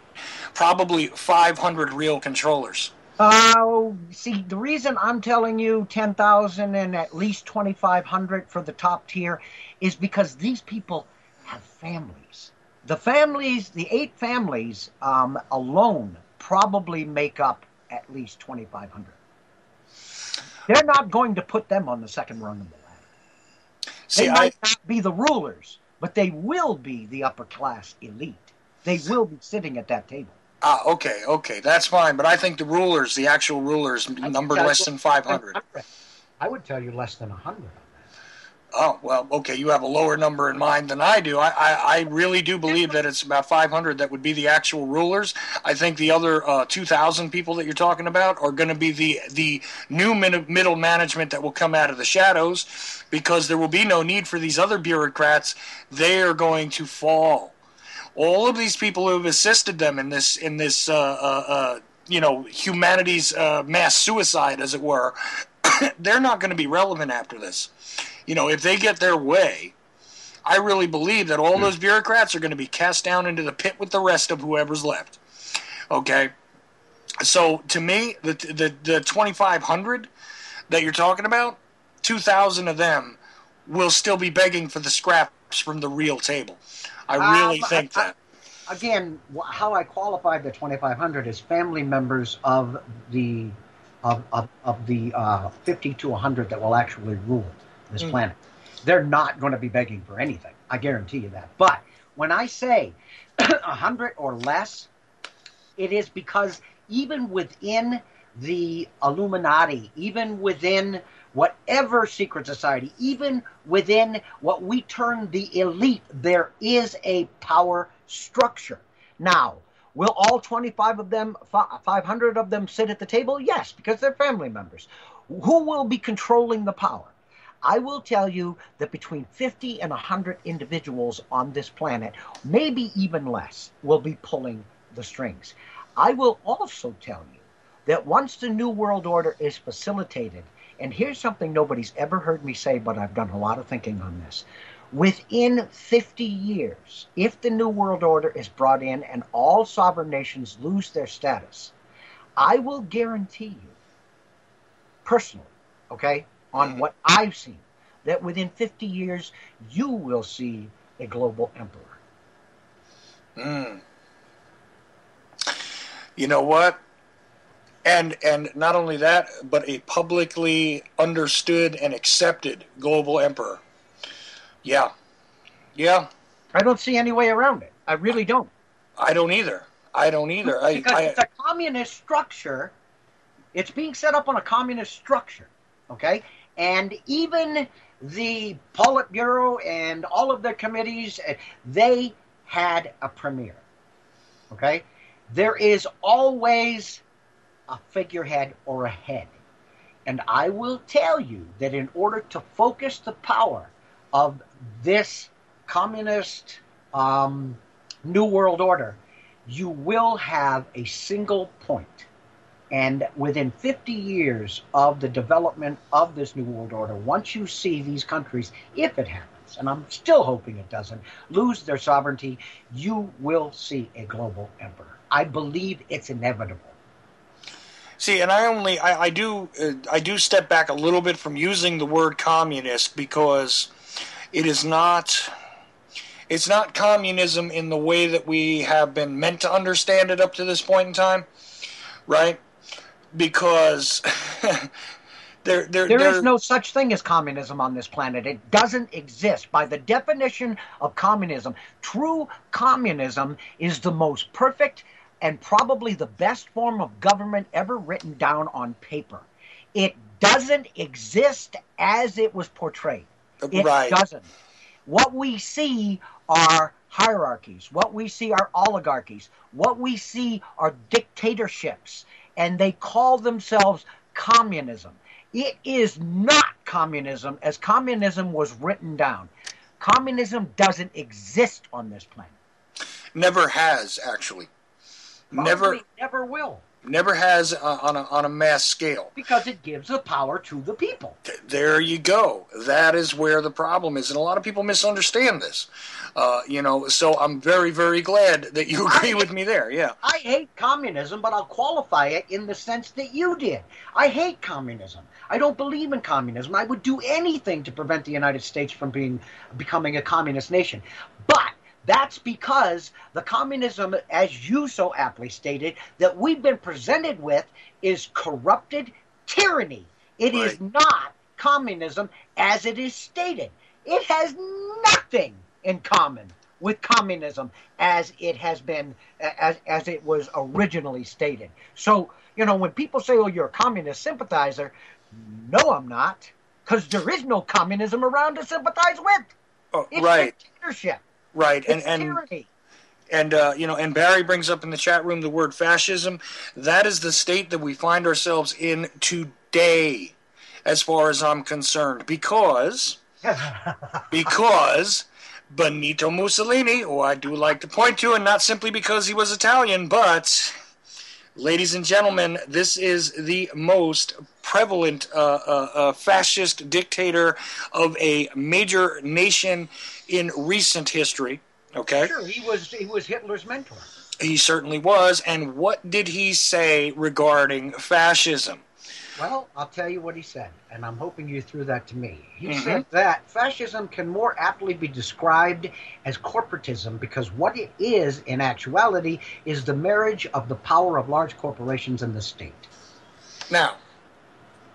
probably 500 real controllers. See, the reason I'm telling you 10,000 and at least 2,500 for the top tier is because these people have families. The 8 families alone probably make up at least 2,500. They're not going to put them on the second rung of the ladder. They might not be the rulers, but they will be the upper class elite. They will be sitting at that table. Okay, that's fine. But I think the rulers, the actual rulers, numbered less than 500. I would tell you less than 100 on that. Oh, well, okay, you have a lower number in mind than I do. I really do believe that it's about 500 that would be the actual rulers. I think the other 2,000 people that you're talking about are going to be the new middle management that will come out of the shadows, because there will be no need for these other bureaucrats. They are going to fall. All of these people who have assisted them in this humanity's mass suicide, as it were, they're not going to be relevant after this. If they get their way, I really believe that all those bureaucrats are going to be cast down into the pit with the rest of whoever's left. Okay? So, to me, the 2,500 that you're talking about, 2,000 of them will still be begging for the scraps from the real table. I really think that. Again, how I qualify the 2,500 is family members of the 50 to 100 that will actually rule this planet. They're not going to be begging for anything. I guarantee you that. But when I say 100 or less, it is because even within the Illuminati, even within whatever secret society, even within what we term the elite, there is a power structure. Now, will all 500 of them sit at the table? Yes, because they're family members. Who will be controlling the power? I will tell you that between 50 and 100 individuals on this planet, maybe even less, will be pulling the strings. I will also tell you that once the New World Order is facilitated, and here's something nobody's ever heard me say, but I've done a lot of thinking on this. Within 50 years, if the New World Order is brought in and all sovereign nations lose their status, I will guarantee you, personally, okay, on what I've seen, that within 50 years, you will see a global emperor. You know what? And not only that, but a publicly understood and accepted global emperor. Yeah. I don't see any way around it. I really don't. I don't either. Because it's a communist structure. It's being set up on a communist structure, okay? And even the Politburo and all of their committees, they had a premier, okay? There is always a figurehead or a head. And I will tell you that in order to focus the power of this communist New World Order, you will have a single point. And within 50 years of the development of this New World Order, once you see these countries, if it happens, and I'm still hoping it doesn't, lose their sovereignty, you will see a global emperor. I believe it's inevitable. See, and I do step back a little bit from using the word communist, because it's not communism in the way that we have been meant to understand it up to this point in time, right? Because there is no such thing as communism on this planet. It doesn't exist. By the definition of communism, true communism is the most perfect and probably the best form of government ever written down on paper. It doesn't exist as it was portrayed. It doesn't. What we see are hierarchies. What we see are oligarchies. What we see are dictatorships. And they call themselves communism. It is not communism as communism was written down. Communism doesn't exist on this planet. Never has, actually. Probably never will. Never has on a mass scale. Because it gives the power to the people. There you go. That is where the problem is. And a lot of people misunderstand this. So I'm very, very glad that you agree with me there. Yeah. I hate communism, but I'll qualify it in the sense that you did. I hate communism. I don't believe in communism. I would do anything to prevent the United States from becoming a communist nation. But that's because the communism, as you so aptly stated, that we've been presented with is corrupted tyranny. It is not communism as it is stated. It has nothing in common with communism as it has been, as it was originally stated. So, when people say, oh, you're a communist sympathizer, no, I'm not, because there is no communism around to sympathize with. It's dictatorship. Right, it's tyranny. And Barry brings up in the chat room the word fascism. That is the state that we find ourselves in today, as far as I'm concerned, because Benito Mussolini, who I do like to point to, and not simply because he was Italian, but, ladies and gentlemen, this is the most prevalent fascist dictator of a major nation in recent history. Okay. Sure, he was Hitler's mentor. He certainly was. And what did he say regarding fascism? Well, I'll tell you what he said, and I'm hoping you threw that to me. He said that fascism can more aptly be described as corporatism because what it is, in actuality, is the marriage of the power of large corporations and the state. Now,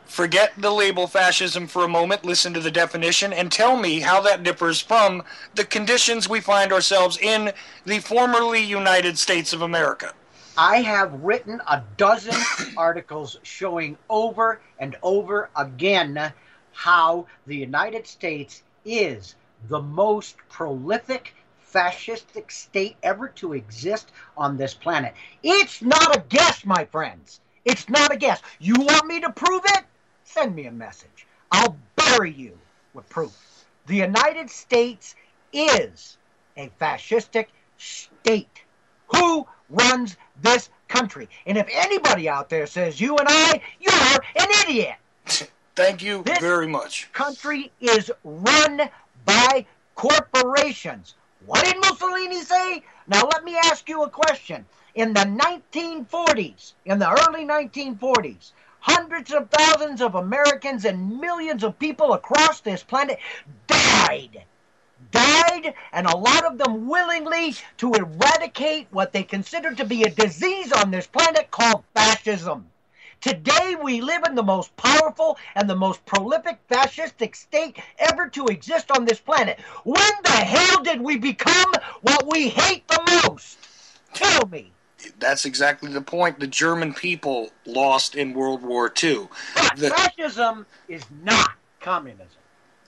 forget the label fascism for a moment, listen to the definition, and tell me how that differs from the conditions we find ourselves in the formerly United States of America. I have written a dozen articles showing over and over again how the United States is the most prolific fascistic state ever to exist on this planet. It's not a guess, my friends. It's not a guess. You want me to prove it? Send me a message. I'll bury you with proof. The United States is a fascistic state. Who runs this country? And if anybody out there says you and I, you're an idiot. Thank you very much. This country is run by corporations. What did Mussolini say? Now let me ask you a question. In the 1940s, in the early 1940s, hundreds of thousands of Americans and millions of people across this planet died, and a lot of them willingly to eradicate what they considered to be a disease on this planet called fascism. Today we live in the most powerful and the most prolific fascistic state ever to exist on this planet. When the hell did we become what we hate the most? Tell me. That's exactly the point. The German people lost in World War II. But fascism is not communism.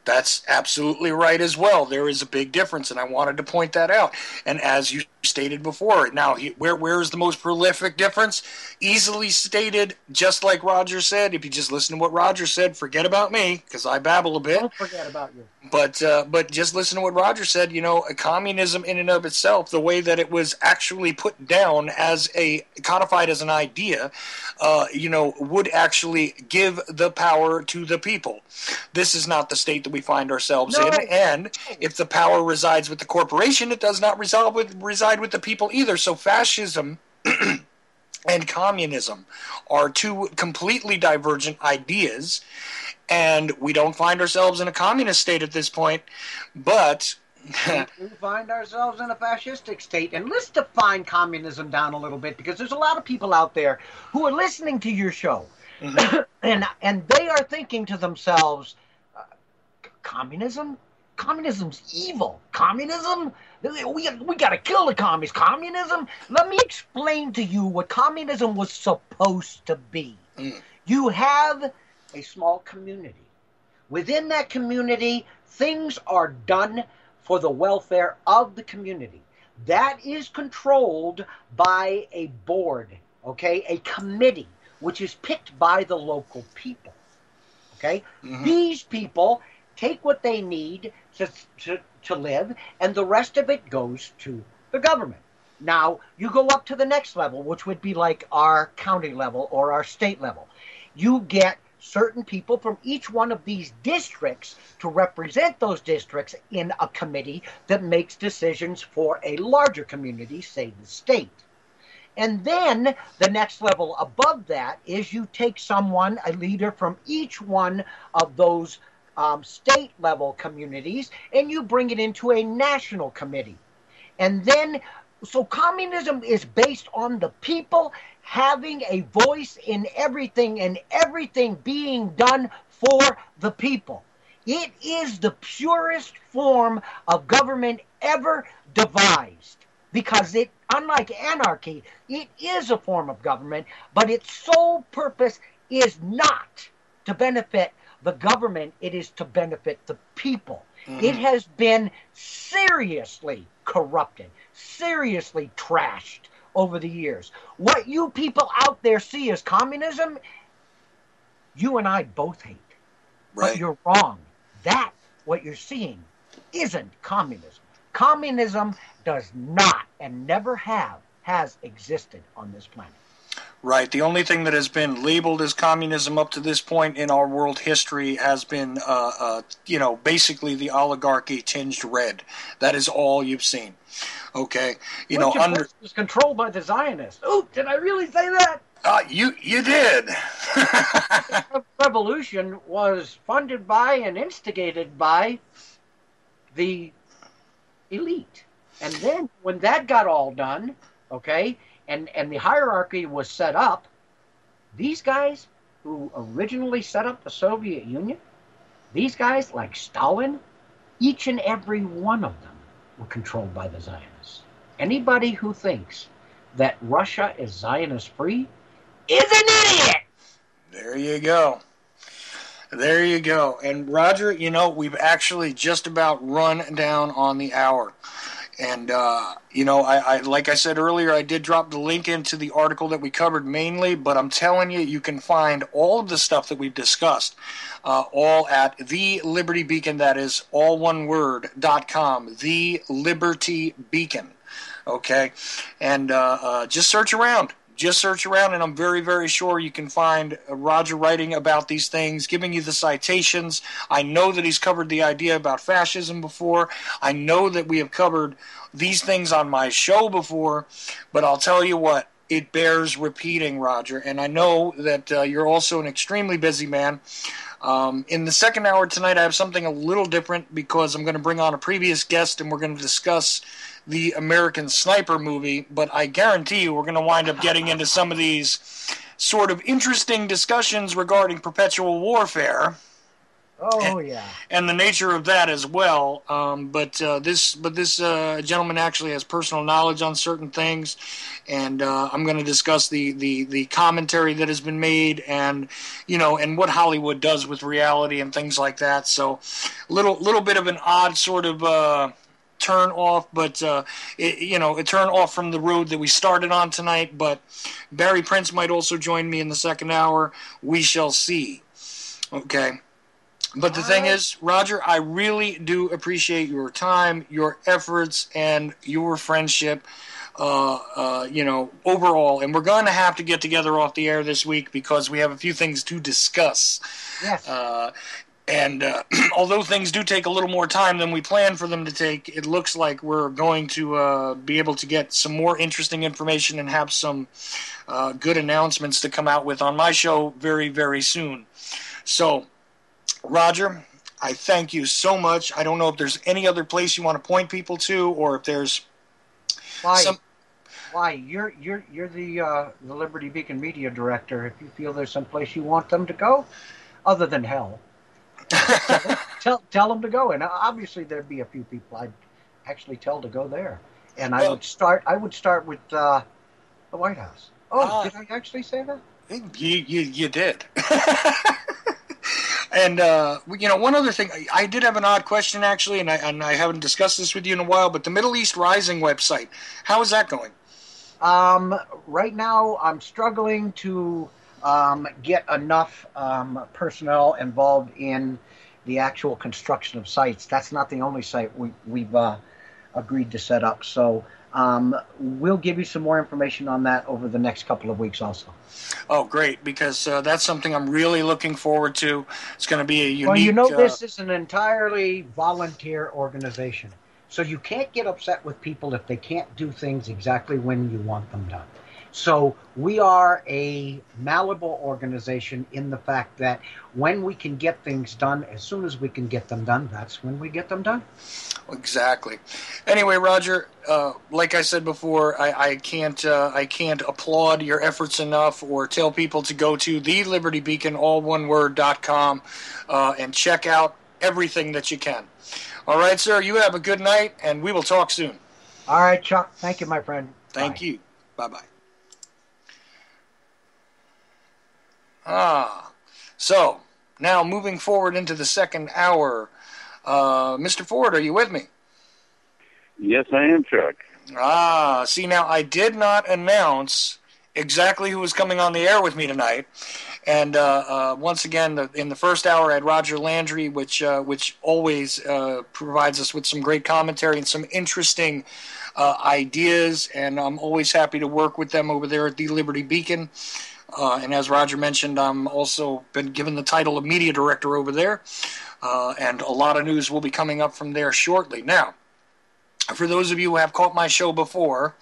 That's absolutely right as well. There is a big difference, and I wanted to point that out. And as you stated before, now where is the most prolific difference? Easily stated, just like Roger said. If you just listen to what Roger said, forget about me, because I babble a bit. Don't forget about you. But just listen to what Roger said. Communism in and of itself, the way that it was actually put down as codified as an idea, would actually give the power to the people. This is not the state that we find ourselves in, and if the power resides with the corporation, it does not reside with the people either. So fascism and communism are two completely divergent ideas, and we don't find ourselves in a communist state at this point, but we find ourselves in a fascistic state. And let's define communism down a little bit, because there's a lot of people out there who are listening to your show, and they are thinking to themselves, communism? Communism's evil. Communism? We got to kill the communists. Communism? Let me explain to you what communism was supposed to be. You have a small community. Within that community, things are done for the welfare of the community. That is controlled by a board, okay, a committee, which is picked by the local people, okay? Mm-hmm. These people take what they need to live, and the rest of it goes to the government. Now, you go up to the next level, which would be like our county level or our state level. You get certain people from each one of these districts to represent those districts in a committee that makes decisions for a larger community, say the state. And then the next level above that is you take someone, a leader from each one of those state level communities, and you bring it into a national committee. And then, so communism is based on the people having a voice in everything and everything being done for the people. It is the purest form of government ever devised because it, unlike anarchy, it is a form of government, but its sole purpose is not to benefit the government, it is to benefit the people. Mm-hmm. It has been seriously corrupted, seriously trashed over the years. What you people out there see as communism, you and I both hate. Right. But you're wrong. That, what you're seeing, isn't communism. Communism does not and never has existed on this planet. Right. The only thing that has been labeled as communism up to this point in our world history has been, basically the oligarchy tinged red. That is all you've seen. Okay. Which was controlled by the Zionists. Oh, did I really say that? You did. The revolution was funded by and instigated by the elite. And then when that got all done, okay, and the hierarchy was set up, these guys who originally set up the Soviet Union, these guys like Stalin, each and every one of them were controlled by the Zionists. Anybody who thinks that Russia is Zionist-free is an idiot! There you go. There you go. And Roger, we've actually just about run down on the hour. And, I like I said earlier, I did drop the link into the article that we covered mainly, but I'm telling you, you can find all of the stuff that we've discussed all at The Liberty Beacon. That is all one word, .com, The Liberty Beacon. Okay? And just search around. Just search around, and I'm very, very sure you can find Roger writing about these things, giving you the citations. I know that he's covered the idea about fascism before. I know that we have covered these things on my show before, but I'll tell you what, it bears repeating, Roger. And I know that you're also an extremely busy man. In the second hour tonight, I have something a little different because I'm going to bring on a previous guest, and we're going to discuss the American Sniper movie, but I guarantee you we're going to wind up getting into some of these sort of interesting discussions regarding perpetual warfare. Oh, yeah. And the nature of that as well. But this gentleman actually has personal knowledge on certain things, and I'm going to discuss the commentary that has been made and what Hollywood does with reality and things like that. So little bit of an odd sort of turn off, but it turn off from the road that we started on tonight. But Barry Prince might also join me in the second hour. We shall see. Okay. But the thing is, Roger, I really do appreciate your time, your efforts, and your friendship, overall. And we're going to have to get together off the air this week because we have a few things to discuss. Yes. And although things do take a little more time than we planned for them to take, it looks like we're going to be able to get some more interesting information and have some good announcements to come out with on my show very, very soon. So, Roger, I thank you so much. I don't know if there's any other place you want to point people to, or if there's Why? You're the Liberty Beacon media director. If you feel there's some place you want them to go, other than hell. Tell them to go, and obviously there'd be a few people I'd actually tell to go there, and I would start with the White House. Oh, did I actually say that? You did. And one other thing, I did have an odd question actually, and I haven't discussed this with you in a while. But the Middle East Rising website, how is that going? Right now, I'm struggling to get enough personnel involved in the actual construction of sites. That's not the only site we've agreed to set up. So we'll give you some more information on that over the next couple of weeks also. Oh, great, because that's something I'm really looking forward to. It's going to be a unique... Well, this is an entirely volunteer organization. So you can't get upset with people if they can't do things exactly when you want them done. So we are a malleable organization in the fact that when we can get things done, as soon as we can get them done, that's when we get them done. Exactly. Anyway, Roger, like I said before, I can't applaud your efforts enough or tell people to go to thelibertybeacon.com and check out everything that you can. All right, sir, you have a good night, and we will talk soon. All right, Chuck. Thank you, my friend. Thank you. Bye-bye. So, now moving forward into the second hour, Mr. Ford, are you with me? Yes, I am, Chuck. See, now I did not announce exactly who was coming on the air with me tonight. And once again, in the first hour, I had Roger Landry, which always provides us with some great commentary and some interesting ideas. And I'm always happy to work with them over there at the Liberty Beacon. And as Roger mentioned, I'm also been given the title of media director over there. And a lot of news will be coming up from there shortly. Now, for those of you who have caught my show before,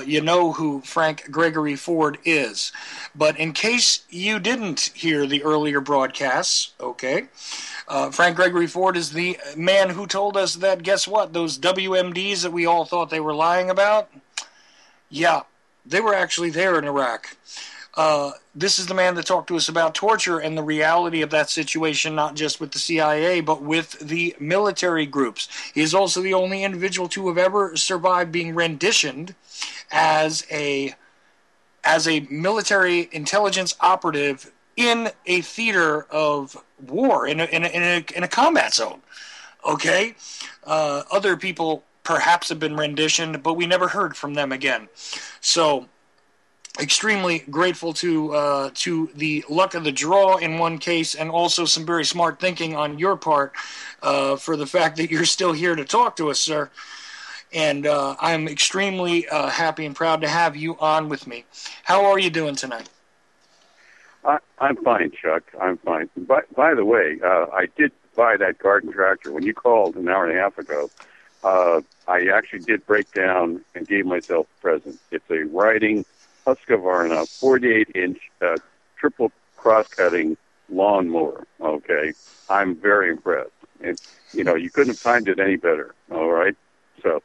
you know who Frank Gregory Ford is. But in case you didn't hear the earlier broadcasts, okay, Frank Gregory Ford is the man who told us that, guess what, those WMDs that we all thought they were lying about? Yeah, they were actually there in Iraq. This is the man that talked to us about torture and the reality of that situation, not just with the CIA, but with the military groups. He is also the only individual to have ever survived being renditioned as a military intelligence operative in a theater of war, in a combat zone. Okay? Other people perhaps have been renditioned, but we never heard from them again. So, extremely grateful to the luck of the draw in one case, and also some very smart thinking on your part for the fact that you're still here to talk to us, sir. And I'm extremely happy and proud to have you on with me. How are you doing tonight? I'm fine, Chuck. I'm fine. By the way, I did buy that garden tractor. When you called an hour and a half ago, I actually did break down and gave myself a present. It's a riding Husqvarna 48-inch triple cross-cutting lawnmower. Okay, I'm very impressed. And you couldn't have timed it any better. All right, so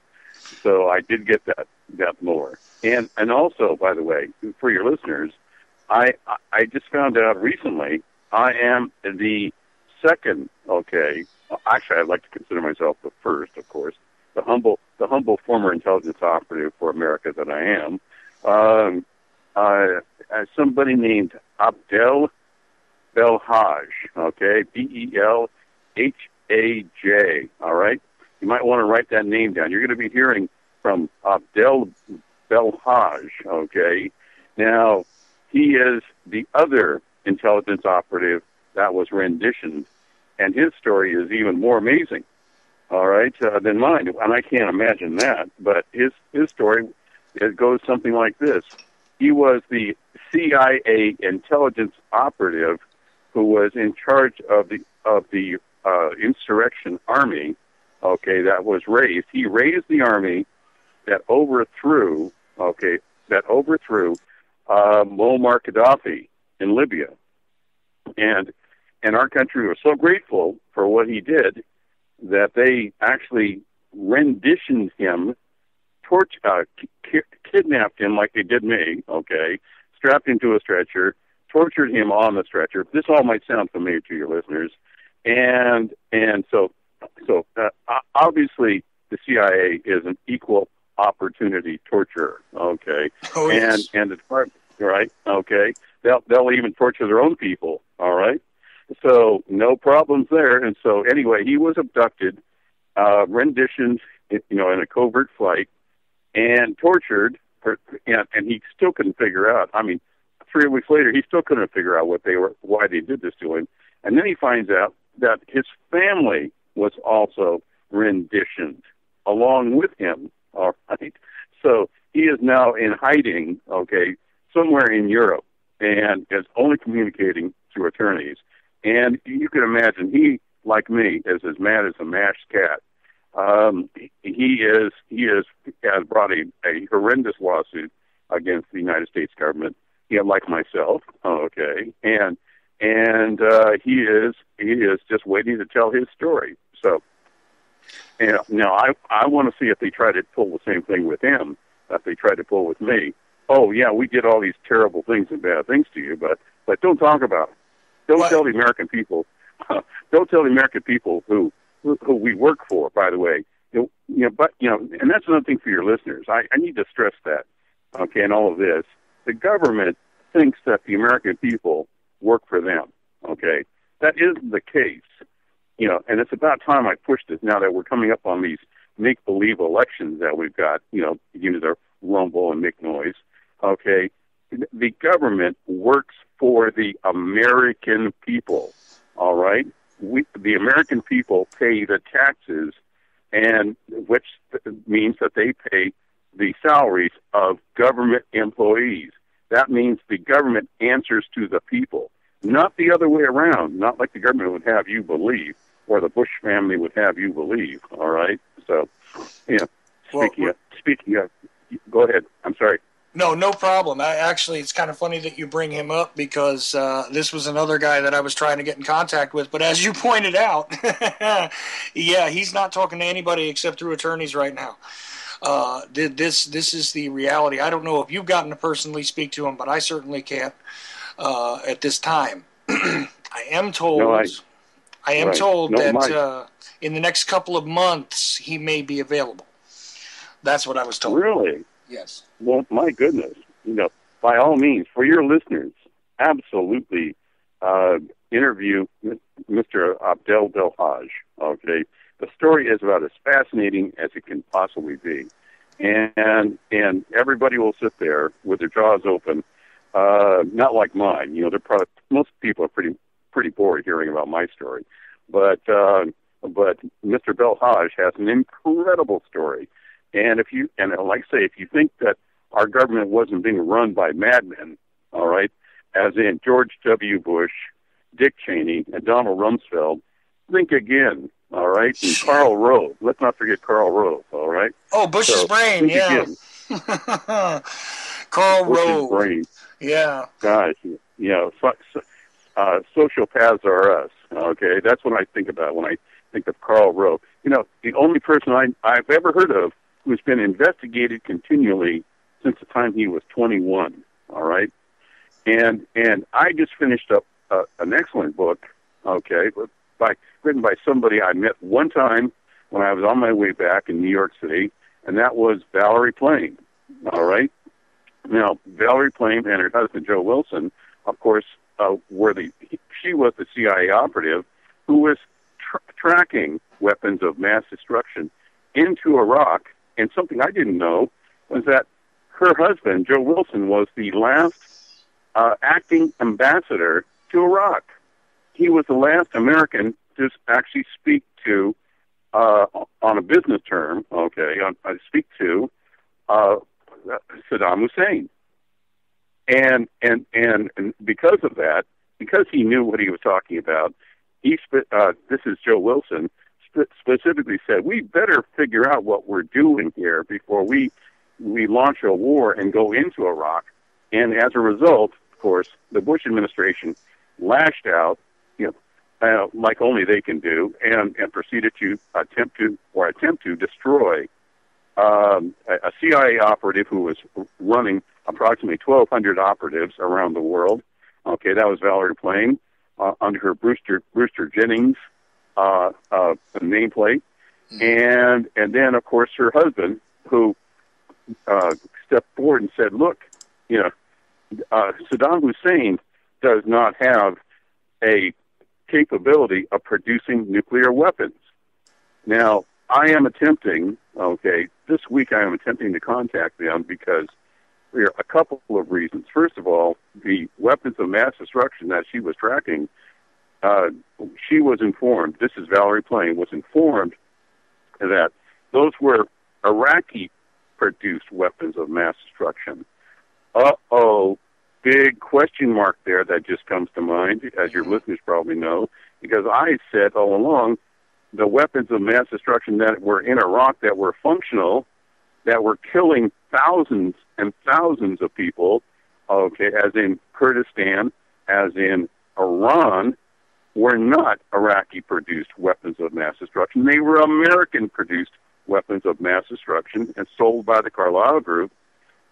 I did get that mower. And also, by the way, for your listeners, I just found out recently I am the second. Okay, actually, I'd like to consider myself the first, of course, the humble former intelligence operative for America that I am. Somebody named Abdel Belhaj, okay, Belhaj, all right? You might want to write that name down. You're going to be hearing from Abdel Belhaj, okay? Now, he is the other intelligence operative that was renditioned, and his story is even more amazing, all right, than mine. And I can't imagine that, but his story, it goes something like this. He was the CIA intelligence operative who was in charge of the insurrection army, okay, that was raised. He raised the army that overthrew Muammar Gaddafi in Libya. And our country was so grateful for what he did that they actually renditioned him, kidnapped him like they did me, okay, strapped him to a stretcher, tortured him on the stretcher. This all might sound familiar to your listeners. And so obviously the CIA is an equal opportunity torturer, okay? Oh, yes. And the department, right, okay? They'll even torture their own people, all right? So no problems there. And so anyway, he was abducted, renditioned, in a covert flight, and tortured. And he still couldn't figure out. I mean, 3 weeks later, he still couldn't figure out why they did this to him. And then he finds out that his family was also renditioned along with him. All right. So he is now in hiding, somewhere in Europe, and is only communicating through attorneys. And you can imagine he, like me, is as mad as a mashed cat. He has brought a horrendous lawsuit against the United States government. Like myself, and he is just waiting to tell his story. So, now I want to see if they try to pull the same thing with him that they tried to pull with me. Oh yeah, we did all these terrible things and bad things to you, but don't talk about it. Don't tell the American people. Don't tell the American people who we work for. By the way, and that's another thing for your listeners. I need to stress that. In all of this, the government thinks that the American people work for them. That isn't the case. And it's about time I push this now that we're coming up on these make-believe elections that we've got, to rumble and make noise. The government works for the American people, all right? The American people pay the taxes, and which means that they pay the salaries of government employees. That means the government answers to the people, not the other way around, not like the government would have you believe, or the Bush family would have you believe, all right? So, speaking of, go ahead. I'm sorry. No problem. Actually, it's kind of funny that you bring him up because this was another guy that I was trying to get in contact with. But as you pointed out, yeah, he's not talking to anybody except through attorneys right now. This is the reality. I don't know if you've gotten to personally speak to him, but I certainly can't at this time. I am told. That in the next couple of months he may be available. That's what I was told. Really? Yes. Well, my goodness. By all means, for your listeners, absolutely interview Mr. Abdel Belhaj. The story is about as fascinating as it can possibly be, and everybody will sit there with their jaws open. Not like mine. They're probably, most people are pretty bored hearing about my story, but Mr. Belhaj has an incredible story. And if you think that our government wasn't being run by madmen, all right, as in George W. Bush, Dick Cheney, and Donald Rumsfeld, think again, all right? And Karl Rove. Let's not forget Karl Rove, all right? Oh, Bush's brain, yeah. Karl Rove. Bush's brain. Yeah. Guys, sociopaths are us, okay? That's what I think about when I think of Karl Rove. The only person I've ever heard of who's been investigated continually since the time he was 21, all right? And I just finished up an excellent book, written by somebody I met one time when I was on my way back in New York City, and that was Valerie Plame, all right? Now, Valerie Plame and her husband, Joe Wilson, of course, she was the CIA operative who was tracking weapons of mass destruction into Iraq. And something I didn't know was that her husband, Joe Wilson, was the last acting ambassador to Iraq. He was the last American to actually speak to, on a business term, speak to Saddam Hussein. And because of that, because he knew what he was talking about, this is Joe Wilson, specifically said, we better figure out what we're doing here before we launch a war and go into Iraq. And as a result, of course, the Bush administration lashed out, like only they can do, and proceeded to attempt to destroy a CIA operative who was running approximately 1,200 operatives around the world. That was Valerie Plame under her Brewster Jennings nameplate, and then of course her husband, who stepped forward and said, "Look, Saddam Hussein does not have a capability of producing nuclear weapons. Now, I am attempting, this week I am attempting to contact them because there are a couple of reasons. First of all, the weapons of mass destruction that she was tracking, she was informed, this is Valerie Plame, was informed that those were Iraqi-produced weapons of mass destruction. Uh-oh, big question mark there that just comes to mind, as your listeners probably know, because I said all along the weapons of mass destruction that were in Iraq that were functional, that were killing thousands and thousands of people, as in Kurdistan, as in Iran, were not Iraqi-produced weapons of mass destruction. They were American-produced weapons of mass destruction and sold by the Carlyle Group,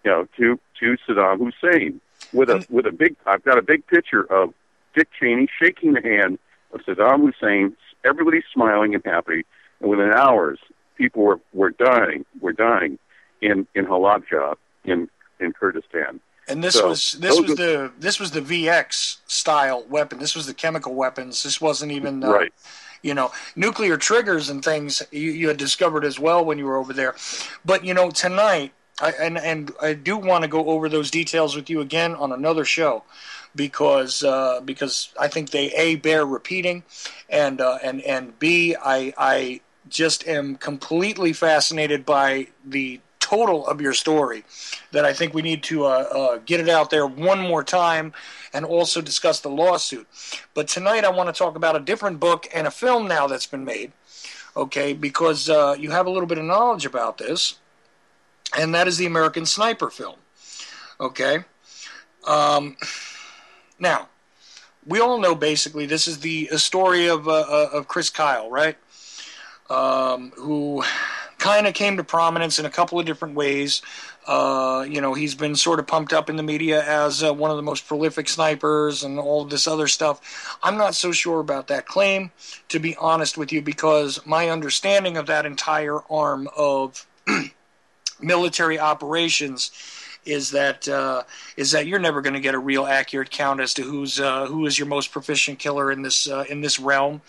to Saddam Hussein. I've got a big picture of Dick Cheney shaking the hand of Saddam Hussein, everybody smiling and happy, and within hours, people were dying in Halabja in Kurdistan. And this was the VX style weapon. This was the chemical weapons. This wasn't even right. Nuclear triggers and things you had discovered as well when you were over there. But tonight, I do want to go over those details with you again on another show, because I think they bear repeating, and B, I just am completely fascinated by the total of your story, that I think we need to get it out there one more time and also discuss the lawsuit. But tonight I want to talk about a different book and a film now that's been made, because you have a little bit of knowledge about this, and that is the American Sniper film. Now, we all know basically this is the story of Chris Kyle, right? Who kind of came to prominence in a couple of different ways. He's been sort of pumped up in the media as one of the most prolific snipers and all of this other stuff. I'm not so sure about that claim, to be honest with you, because my understanding of that entire arm of military operations is that you're never going to get a real accurate count as to who is your most proficient killer in this realm.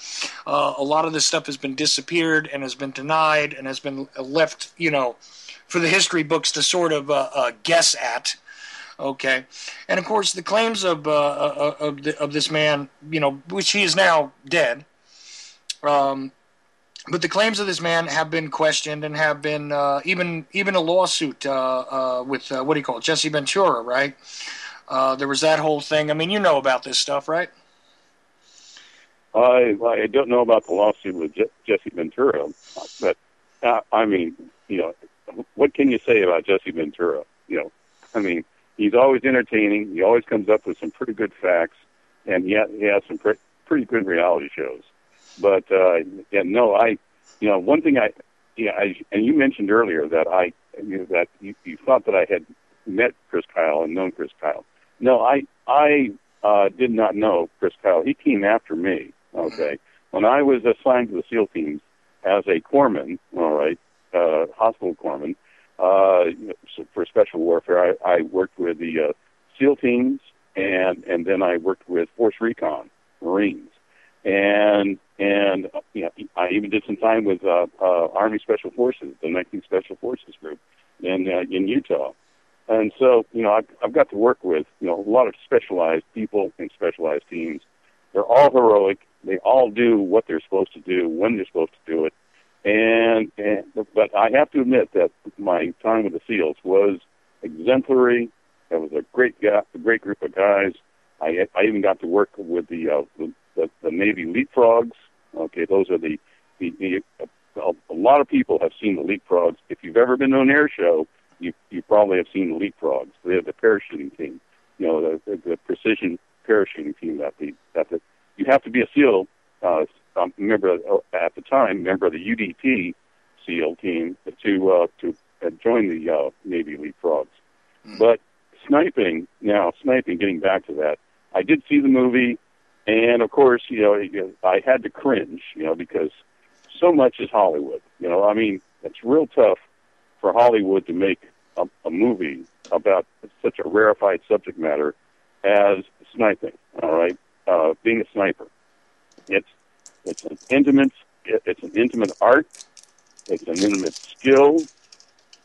A lot of this stuff has been disappeared and has been denied and has been left, for the history books to sort of guess at. And of course the claims of this man, which he is now dead. But the claims of this man have been questioned and have been even a lawsuit with what do you call it, Jesse Ventura, right? There was that whole thing. I mean, you know about this stuff, right? I don't know about the lawsuit with Jesse Ventura, but what can you say about Jesse Ventura? He's always entertaining. He always comes up with some pretty good facts, and he has some pretty good reality shows. But one thing and you mentioned earlier that you thought that I had met Chris Kyle and known Chris Kyle. No, I did not know Chris Kyle. He came after me. When I was assigned to the SEAL teams as a corpsman, hospital corpsman, for special warfare, I worked with the SEAL teams, and then I worked with Force Recon, Marines. And I even did some time with Army Special Forces, the 19th Special Forces Group in Utah. And so, I've got to work with, a lot of specialized people and specialized teams. They're all heroic. They all do what they're supposed to do when they're supposed to do it. But I have to admit that my time with the SEALs was exemplary. It was a great group of guys. I even got to work with the Navy leapfrogs. Those are a lot of people have seen the leapfrogs. If you've ever been to an air show, you probably have seen the leapfrogs. They're the parachuting team, the precision parachuting team. You have to be a SEAL, member at the time, member of the UDT SEAL team to join the Navy leapfrogs. But sniping, getting back to that, I did see the movie. And of course, I had to cringe, because so much is Hollywood. It's real tough for Hollywood to make a movie about such a rarefied subject matter as sniping. Being a sniper. It's an intimate art. It's an intimate skill,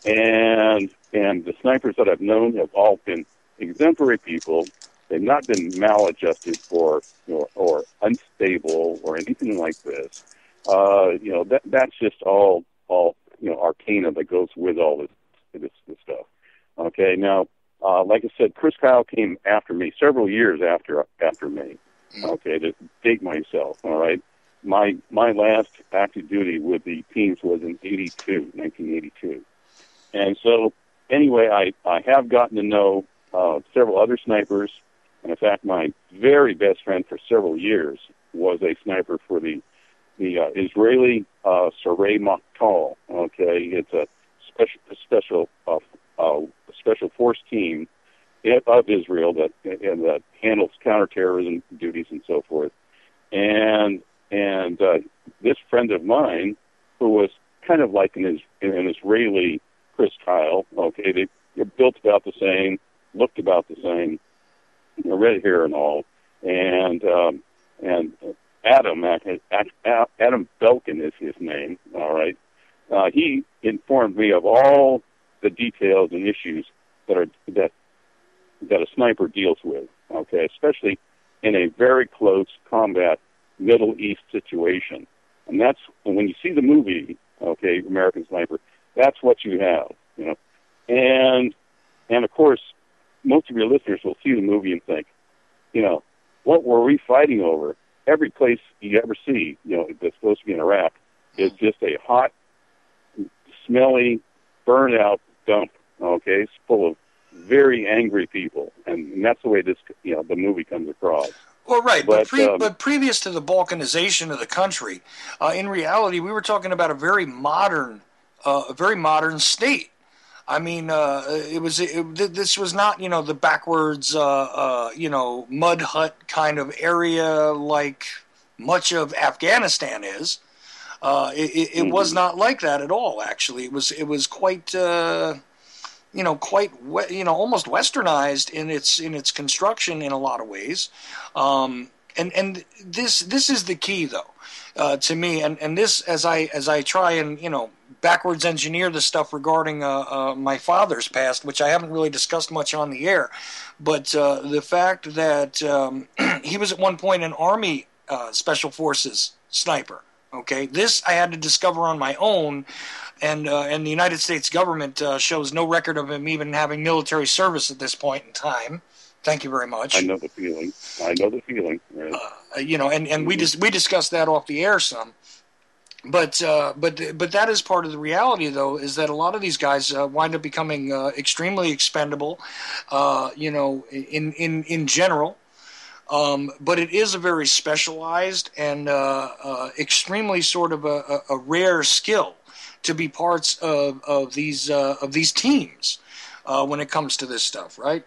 and the snipers that I've known have all been exemplary people. They've not been maladjusted or unstable or anything like this. That's just all arcana that goes with all this stuff. Okay, now, like I said, Chris Kyle came after me, several years after me. Okay, to date myself. All right, my last active duty with the teams was in 1982, and so anyway, I have gotten to know several other snipers, and in fact, my very best friend for several years was a sniper for the Israeli Saray Maktal. Okay, it's a special force team of Israel that handles counterterrorism duties and so forth. And this friend of mine, who was kind of like an Israeli Chris Kyle, okay, they're built about the same, looked about the same, red hair and all, and Adam Belkin is his name. All right, he informed me of all the details and issues that a sniper deals with. Okay, especially in a very close combat Middle East situation, and that's when you see the movie. Okay, American Sniper. That's what you have, and of course, most of your listeners will see the movie and think, what were we fighting over? Every place you ever see, that's supposed to be in Iraq, is just a hot, smelly, burned out dump. Okay, it's full of very angry people, and that's the way this, the movie comes across. Well, right, but previous to the balkanization of the country, in reality, we were talking about a very modern state. I mean, this was not, the backwards, mud hut kind of area like much of Afghanistan is. It was not like that at all. Actually, it was quite, almost westernized in its construction in a lot of ways. And this is the key, though, to me. And this, as I try and backwards engineer the stuff regarding my father's past, which I haven't really discussed much on the air, but the fact that he was at one point an Army Special Forces sniper. Okay, this I had to discover on my own, and the United States government shows no record of him even having military service at this point in time. Thank you very much. I know the feeling. Right. And we discussed that off the air some. But that is part of the reality, though, is that a lot of these guys wind up becoming extremely expendable, in general. But it is a very specialized and extrememely sort of a rare skill to be parts of these teams when it comes to this stuff, right?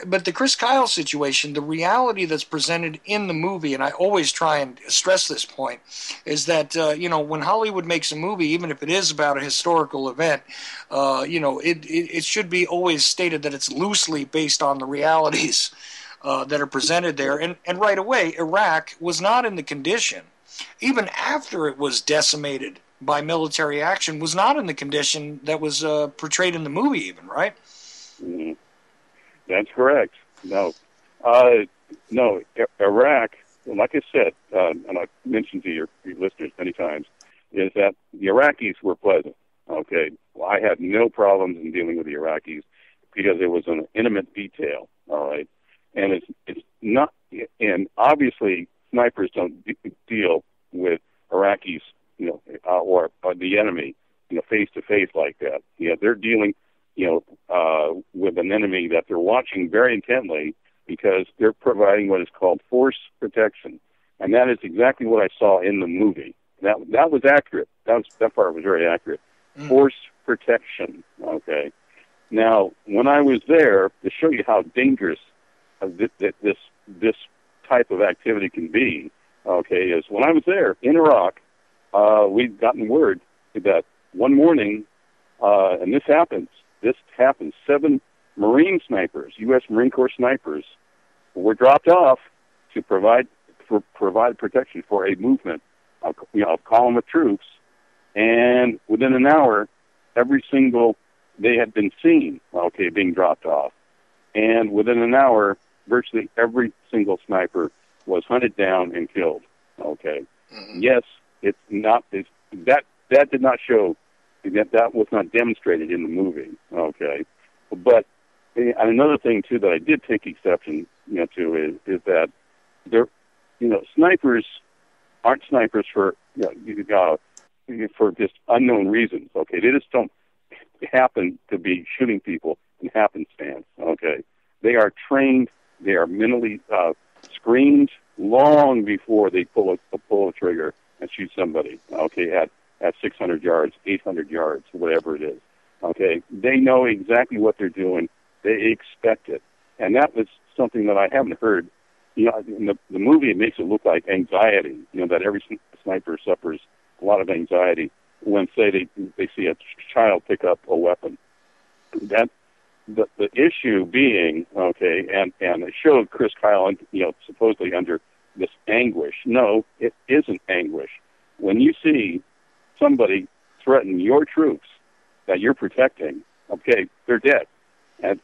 But the Chris Kyle situation, the reality that's presented in the movie, and I always try and stress this point, is that when Hollywood makes a movie, even if it is about a historical event, it should be always stated that it's loosely based on the realities that are presented there. And right away, Iraq was not in the condition, even after it was decimated by military action, was not in the condition that was portrayed in the movie even, right? Mm-hmm. That's correct. No, Iraq, like I said, and I've mentioned to your listeners many times, is that the Iraqis were pleasant. Okay, well, I had no problems in dealing with the Iraqis because it was an intimate detail. All right, and it's not, and obviously snipers don't deal with Iraqis, or the enemy, face to face like that. They're dealing, with an enemy that they're watching very intently because they're providing what is called force protection, and that is exactly what I saw in the movie. That was accurate. That part was very accurate. Force protection. Okay. Now, when I was there, to show you how dangerous this type of activity can be, okay, is when I was there in Iraq, we'd gotten word that one morning, and this happens, 7 Marine snipers, U.S. Marine Corps snipers, were dropped off to provide provide protection for a movement, a column of troops, and within an hour, they had been seen, being dropped off. And within an hour, virtually every single sniper was hunted down and killed. Okay. Mm-hmm. Yes, that did not show, that was not demonstrated in the movie. Okay. But another thing too that I did take exception, to is that snipers aren't snipers for just unknown reasons. Okay. They just don't happen to be shooting people in happenstance. Okay. They are trained. They are mentally screened long before they pull a trigger and shoot somebody. Okay, at 600 yards, 800 yards, whatever it is. Okay, they know exactly what they're doing. They expect it, and that was something that I haven't heard. In the movie, it makes it look like anxiety. That every sniper suffers a lot of anxiety when, say, they see a child pick up a weapon. That the issue being, and it showed Chris Kyle, supposedly under this anguish. No, it isn't anguish. When you see somebody threaten your troops that you're protecting, they're dead.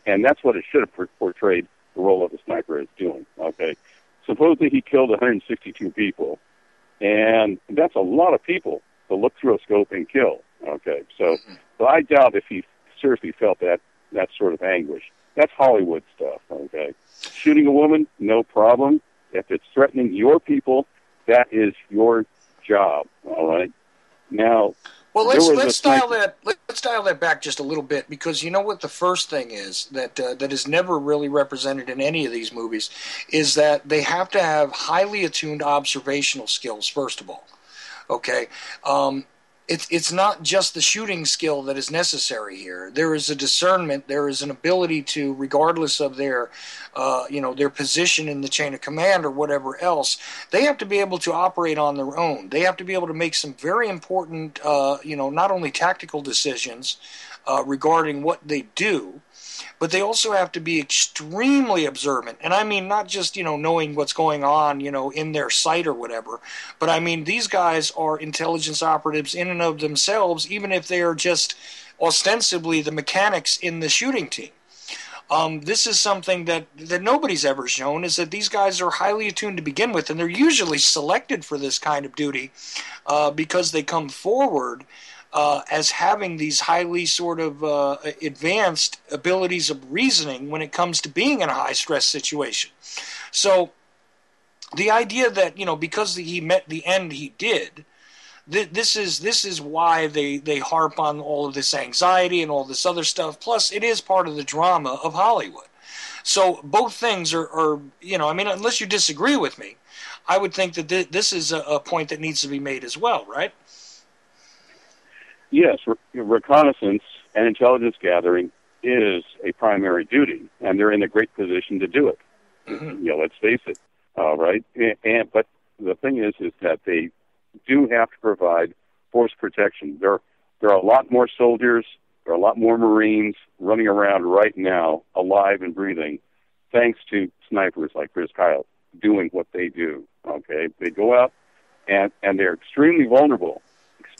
And that's what it should have portrayed the role of the sniper as doing. Okay, supposedly he killed 162 people, and that's a lot of people to look through a scope and kill. Okay, so I doubt if he seriously felt that sort of anguish. That's Hollywood stuff. Okay, shooting a woman, no problem. If it's threatening your people, that is your job. All right. Now, well, let's dial that back just a little bit, because you know what the first thing is that is never really represented in any of these movies is that they have to have highly attuned observational skills. First of all, okay. It's not just the shooting skill that is necessary here. There is a discernment. There is an ability to, regardless of their position in the chain of command or whatever else, they have to be able to operate on their own. They have to be able to make some very important, not only tactical decisions regarding what they do, but they also have to be extremely observant. And I mean, not just, knowing what's going on, in their sight or whatever, but I mean, these guys are intelligence operatives in and of themselves, even if they are just ostensibly the mechanics in the shooting team. This is something that nobody's ever shown, is that these guys are highly attuned to begin with, and they're usually selected for this kind of duty because they come forward as having these highly sort of advanced abilities of reasoning when it comes to being in a high-stress situation. So the idea that, because he met the end he did, this is why they harp on all of this anxiety and all this other stuff. Plus, it is part of the drama of Hollywood. So both things are unless you disagree with me, I would think that this is a point that needs to be made as well, right? Yes, reconnaissance and intelligence gathering is a primary duty, and they're in a great position to do it. Mm-hmm. Let's face it. All right, but the thing is that they do have to provide force protection. There are a lot more soldiers, there are a lot more Marines running around right now, alive and breathing, thanks to snipers like Chris Kyle doing what they do. Okay, they go out and they're extremely vulnerable.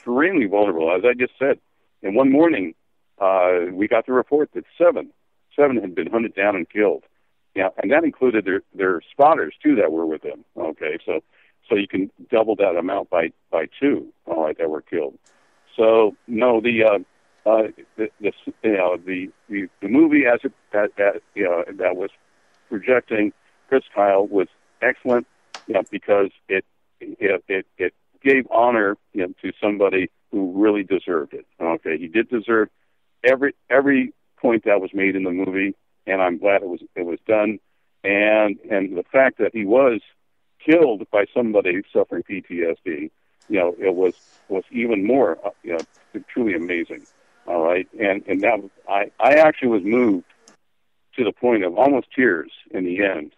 As I just said. And one morning, we got the report that seven had been hunted down and killed. Yeah, and that included their spotters too that were with them. Okay, so you can double that amount by two. All right, that were killed. So no, the movie that was projecting Chris Kyle was excellent. Because it gave honor to somebody who really deserved it. Okay, he did deserve every point that was made in the movie, and I'm glad it was done. And the fact that he was killed by somebody suffering PTSD, it was even more truly amazing. All right, and that I actually was moved to the point of almost tears in the end.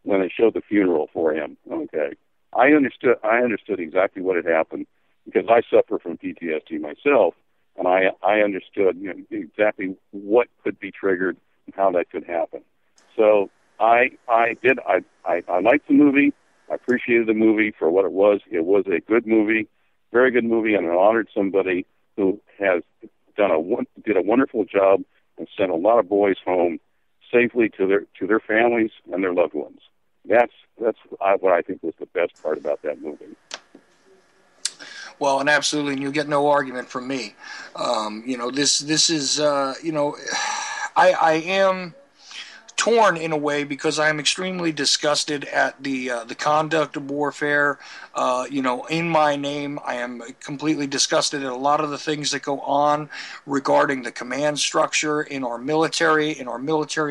When they showed the funeral for him. Okay. I understood exactly what had happened because I suffer from PTSD myself, and I understood exactly what could be triggered and how that could happen. So I liked the movie. I appreciated the movie for what it was. It was a good movie, very good movie, and it honored somebody who has did a wonderful job and sent a lot of boys home safely to their families and their loved ones. That's what I think was the best part about that movie. Well, and absolutely, and you get no argument from me. This is, I am torn in a way because I am extremely disgusted at the conduct of warfare. In my name, I am completely disgusted at a lot of the things that go on regarding the command structure in our military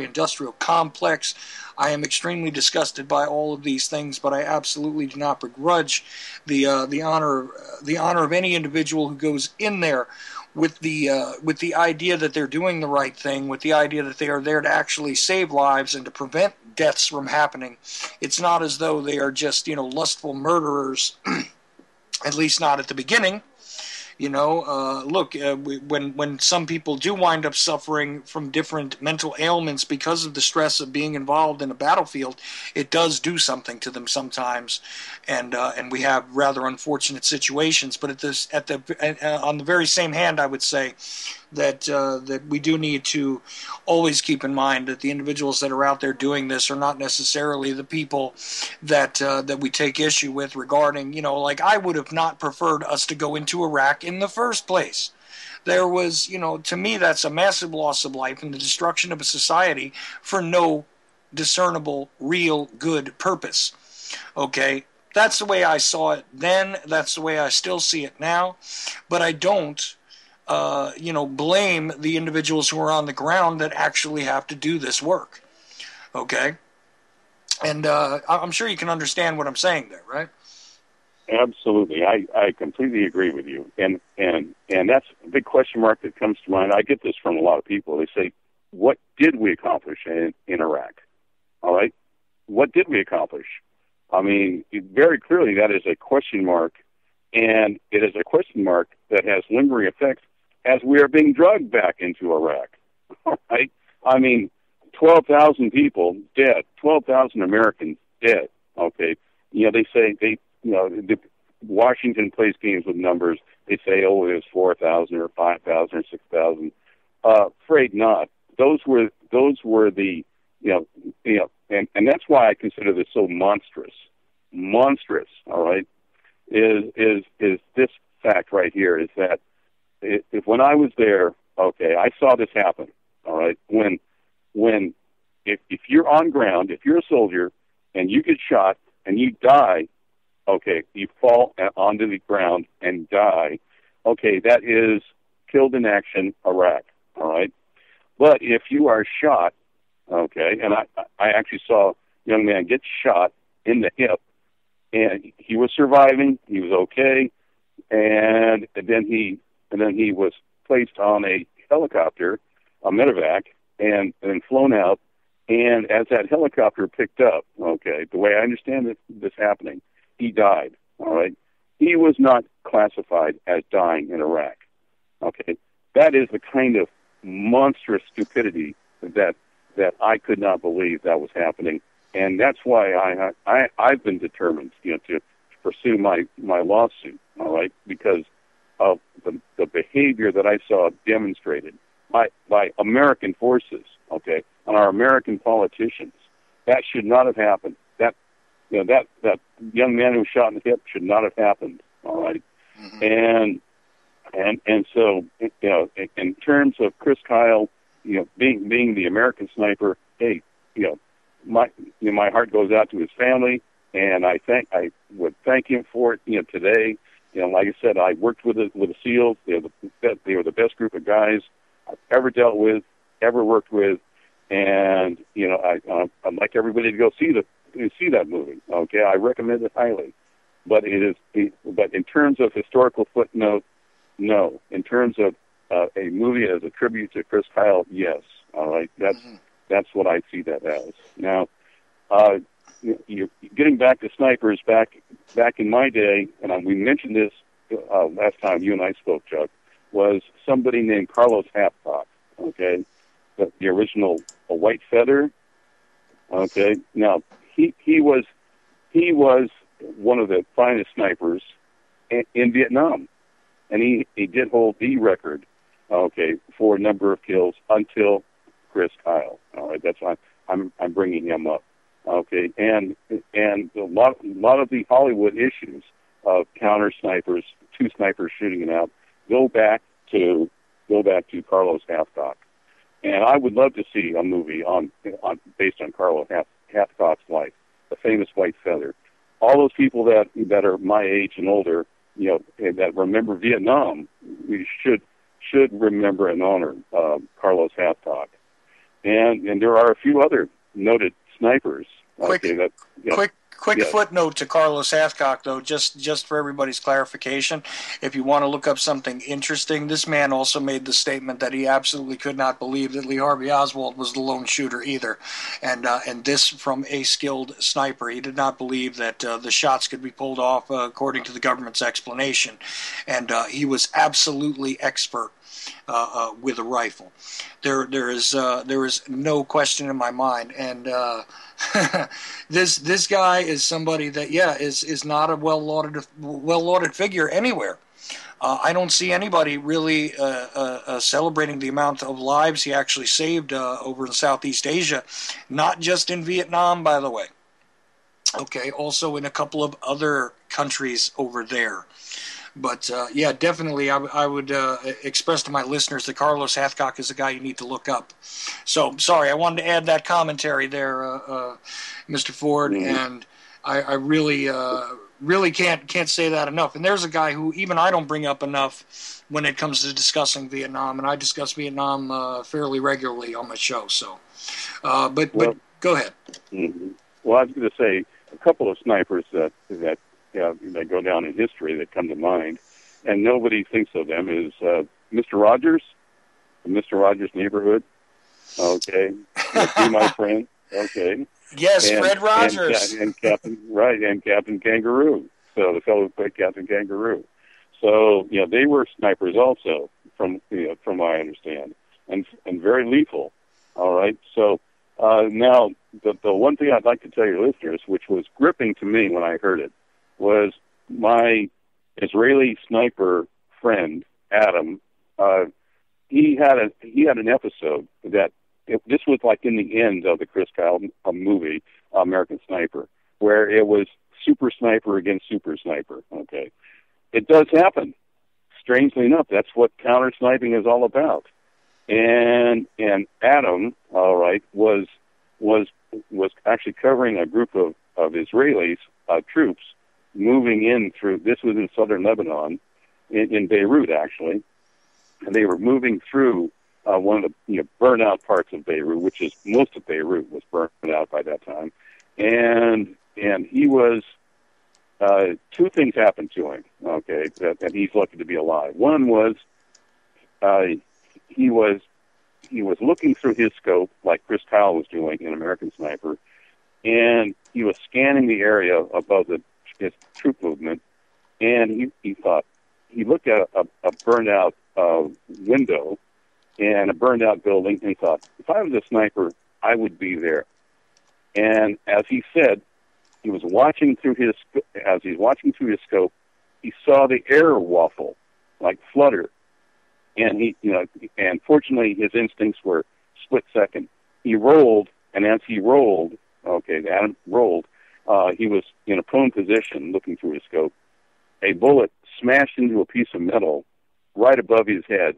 industrial complex. I am extremely disgusted by all of these things, but I absolutely do not begrudge the honor of any individual who goes in there with the idea that they're doing the right thing, with the idea that they are there to actually save lives and to prevent deaths from happening. It's not as though they are just lustful murderers, at least not at the beginning. When some people do wind up suffering from different mental ailments because of the stress of being involved in a battlefield, it does do something to them sometimes, and we have rather unfortunate situations. But on the very same hand, I would say that we do need to always keep in mind that the individuals that are out there doing this are not necessarily the people that we take issue with regarding, like I would have not preferred us to go into Iraq in the first place. There was, to me, that's a massive loss of life and the destruction of a society for no discernible, real, good purpose. Okay? That's the way I saw it then. That's the way I still see it now. But I don't blame the individuals who are on the ground that actually have to do this work. Okay? And I'm sure you can understand what I'm saying there, right? Absolutely. I completely agree with you. And that's a big question mark that comes to mind. I get this from a lot of people. They say, what did we accomplish in Iraq? All right? What did we accomplish? I mean, very clearly that is a question mark, and it is a question mark that has lingering effects as we are being drugged back into Iraq. All right? I mean, 12,000 people dead, 12,000 Americans dead. Okay? They say Washington plays games with numbers. They say, oh, it was 4,000 or 5,000 or 6,000. Afraid not. Those were the, and that's why I consider this so monstrous. Monstrous, all right, is this fact right here, is that if when I was there, okay, I saw this happen, all right, if you're on ground, if you're a soldier and you get shot and you die, okay, you fall onto the ground and die, okay, that is killed in action, Iraq, all right? But if you are shot, okay, and I actually saw a young man get shot in the hip, and he was surviving, he was okay, and then he was placed on a helicopter, a medevac, and flown out, and as that helicopter picked up, okay, the way I understand this happening, he died, all right? He was not classified as dying in Iraq, okay? That is the kind of monstrous stupidity that I could not believe that was happening, and that's why I've been determined, to pursue my lawsuit, all right, because of the behavior that I saw demonstrated by American forces, okay, and our American politicians. That should not have happened. That young man who was shot in the hip should not have happened, all right? Mm-hmm. And so, in terms of Chris Kyle, being the American sniper, hey, my heart goes out to his family, and I would thank him for it, today. Like I said, I worked with the SEALs. They were the best group of guys I've ever dealt with, ever worked with, and I'd like everybody to go see that movie. Okay, I recommend it highly. But but in terms of historical footnote, no. In terms of a movie as a tribute to Chris Kyle, yes. All right, that's what I see that as. Now, you're getting back to snipers. Back in my day, and we mentioned this last time you and I spoke, Chuck, was somebody named Carlos Hapcock. Okay, the original A White Feather. Okay, now he was he was one of the finest snipers in Vietnam, and he did hold the record, okay, for a number of kills until Chris Kyle. All right, that's why I'm bringing him up. Okay, and a lot of the Hollywood issues of counter snipers, two snipers shooting it out, go back to Carlos Hathcock, and I would love to see a movie based on Carlos Hathcock's life, The Famous White Feather. All those people that are my age and older, that remember Vietnam, we should remember and honor Carlos Hathcock, and there are a few other noted snipers. Quick footnote to Carlos Hathcock, though, just for everybody's clarification. If you want to look up something interesting, this man also made the statement that he absolutely could not believe that Lee Harvey Oswald was the lone shooter either, and this from a skilled sniper. He did not believe that the shots could be pulled off according to the government's explanation, and he was absolutely expert with a rifle. There is no question in my mind, and this guy is somebody that is not a well lauded figure anywhere. I don't see anybody really celebrating the amount of lives he actually saved over in Southeast Asia, not just in Vietnam, by the way. Okay, also in a couple of other countries over there. But, definitely I would express to my listeners that Carlos Hathcock is a guy you need to look up. So, sorry, I wanted to add that commentary there, Mr. Ford, and I really can't say that enough. And there's a guy who even I don't bring up enough when it comes to discussing Vietnam, and I discuss Vietnam fairly regularly on my show. So, but go ahead. Mm-hmm. Well, I was going to say a couple of snipers that go down in history that come to mind, and nobody thinks of them, is Mr. Rogers, Mr. Rogers' Neighborhood. Okay, be my friend. Okay. Yes, Fred Rogers. And Captain Kangaroo. So the fellow who played Captain Kangaroo. So they were snipers also, from what I understand, and very lethal. All right. So now the one thing I'd like to tell your listeners, which was gripping to me when I heard it, was my Israeli sniper friend Adam. He had an episode that this was like in the end of the Chris Kyle movie, American Sniper, where it was super sniper against super sniper. Okay, it does happen. Strangely enough, that's what counter sniping is all about. And Adam, all right, was actually covering a group of Israelis troops moving in through, this was in southern Lebanon, in Beirut actually, and they were moving through one of the burnt-out parts of Beirut, which is most of Beirut was burnt out by that time, and he was two things happened to him. Okay, that he's lucky to be alive. One was he was looking through his scope like Chris Kyle was doing in American Sniper, and he was scanning the area above his troop movement, and he thought, he looked at a burned out window and a burned out building, and he thought, if I was a sniper, I would be there. And as he said, he was watching through his scope, he saw the air waffle, like flutter, and and fortunately his instincts were split second. He rolled, and as he rolled, Adam rolled, he was in a prone position looking through his scope. A bullet smashed into a piece of metal right above his head,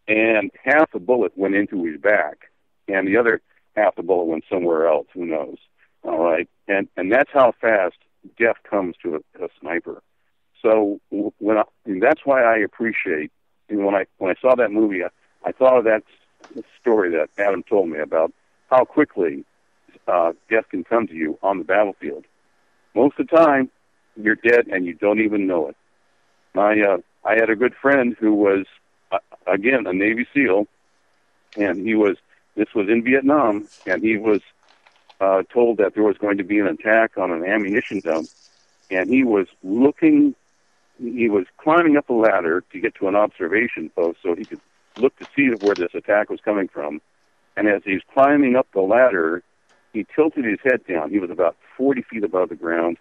and half the bullet went into his back, and the other half the bullet went somewhere else. Who knows? All right, and that's how fast death comes to a sniper. So that's why I appreciate. When I saw that movie, I thought of that story that Adam told me about how quickly death can come to you on the battlefield. Most of the time, you're dead and you don't even know it. I had a good friend who was, again, a Navy SEAL, and this was in Vietnam, and he was told that there was going to be an attack on an ammunition dump, and he was climbing up a ladder to get to an observation post so he could look to see where this attack was coming from. And as he's climbing up the ladder, he tilted his head down. He was about 40 feet above the ground.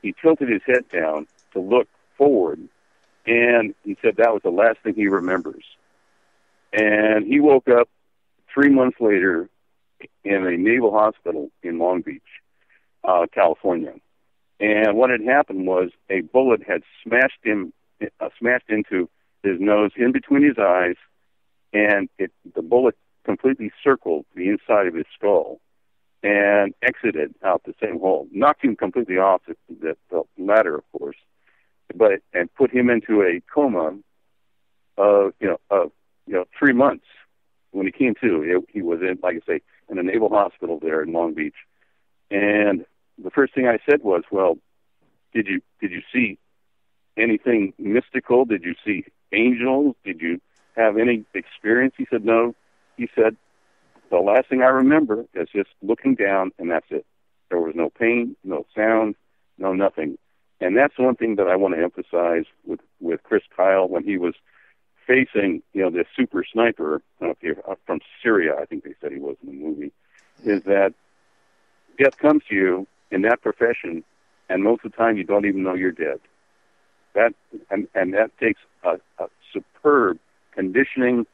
He tilted his head down to look forward, and he said that was the last thing he remembers. And he woke up 3 months later in a naval hospital in Long Beach, California. And what had happened was a bullet had smashed into his nose, in between his eyes, and the bullet completely circled the inside of his skull and exited out the same hole. Knocked him completely off the ladder, of course, and put him into a coma of 3 months. When he came to, he was in, like I say, in a naval hospital there in Long Beach. And the first thing I said was, "Well, did you see anything mystical? Did you see angels? Did you have any experience?" He said, "No." He said, "The last thing I remember is just looking down, and that's it. There was no pain, no sound, no nothing." And that's one thing that I want to emphasize with Chris Kyle when he was facing, this super sniper from Syria, I think they said he was in the movie, is that death comes to you in that profession, and most of the time you don't even know you're dead. That takes a superb conditioning,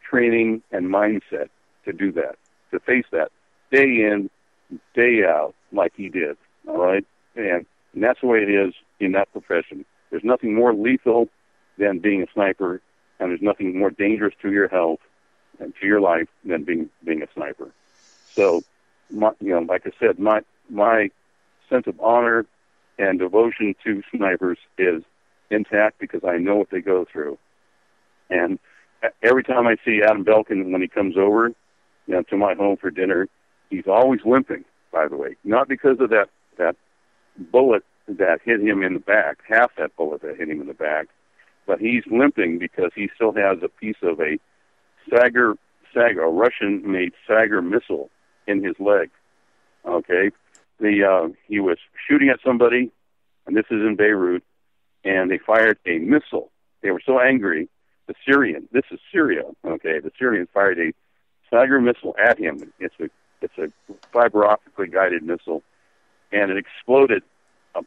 training, and mindset to do that, to face that day in, day out, like he did. All right, and that's the way it is in that profession. There's nothing more lethal than being a sniper, and there's nothing more dangerous to your health and to your life than being a sniper. So, like I said, my sense of honor and devotion to snipers is intact because I know what they go through. And every time I see Adam Belkin when he comes over, to my home for dinner, he's always limping. By the way, not because of that bullet that hit him in the back, half that bullet that hit him in the back, but he's limping because he still has a piece of a Russian-made Sagar missile in his leg. Okay, he was shooting at somebody, and this is in Beirut, and they fired a missile. They were so angry. This is Syria. Okay, the Syrians fired a Sagar missile at him. It's a fiber optically guided missile, and it exploded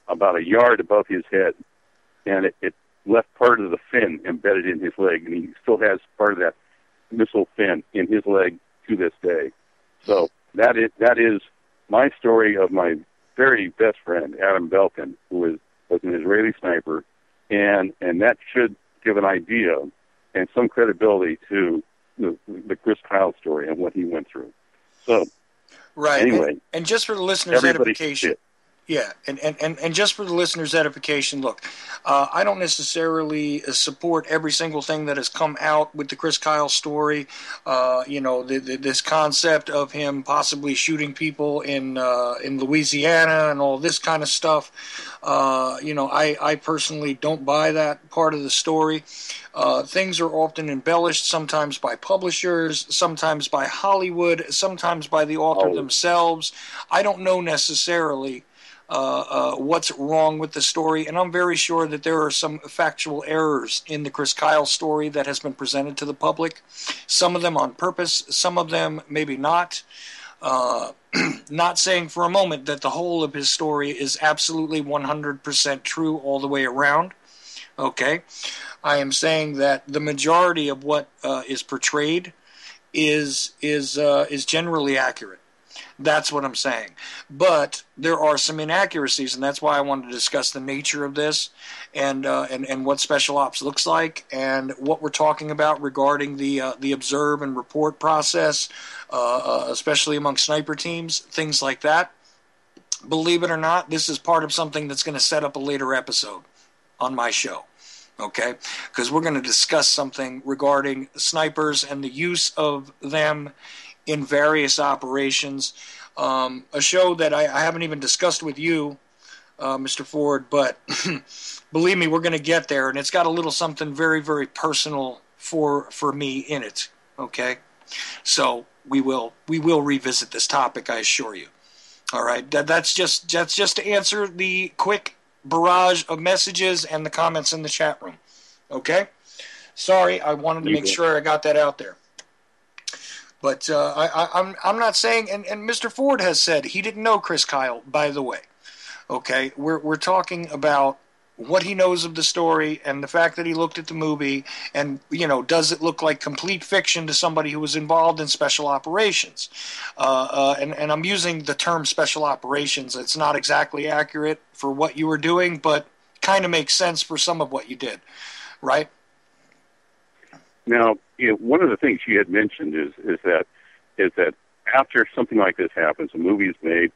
about a yard above his head, and it left part of the fin embedded in his leg, and he still has part of that missile fin in his leg to this day. So that is my story of my very best friend, Adam Belkin, who was an Israeli sniper, and that should give an idea and some credibility to the Chris Kyle story and what he went through. So, right. Anyway, and just for the listeners' edification. Yeah, and just for the listeners' edification, look, I don't necessarily support every single thing that has come out with the Chris Kyle story. This concept of him possibly shooting people in Louisiana and all this kind of stuff. I personally don't buy that part of the story. Things are often embellished, sometimes by publishers, sometimes by Hollywood, sometimes by the author themselves. I don't know necessarily what's wrong with the story, and I'm very sure that there are some factual errors in the Chris Kyle story that has been presented to the public. Some of them on purpose, some of them maybe not. Not saying for a moment that the whole of his story is absolutely 100% true all the way around. Okay, I am saying that the majority of what is portrayed is generally accurate. That's what I'm saying. But there are some inaccuracies, and that's why I wanted to discuss the nature of this and what Special Ops looks like and what we're talking about regarding the observe and report process, especially among sniper teams, things like that. Believe it or not, this is part of something that's going to set up a later episode on my show. Okay? Because we're going to discuss something regarding snipers and the use of them in various operations. A show that I haven't even discussed with you, Mr. Ford, but believe me, we're going to get there, and it's got a little something very, very personal for me in it. Okay, so we will revisit this topic, I assure you. All right, that's just to answer the quick barrage of messages and the comments in the chat room. Okay, sorry, I wanted to make sure I got that out there. But I'm not saying, and Mr. Ford has said he didn't know Chris Kyle, by the way. Okay, we're talking about what he knows of the story and the fact that he looked at the movie and, does it look like complete fiction to somebody who was involved in special operations? And I'm using the term special operations. It's not exactly accurate for what you were doing, but kind of makes sense for some of what you did, right? Now, one of the things you had mentioned is that after something like this happens, a movie is made,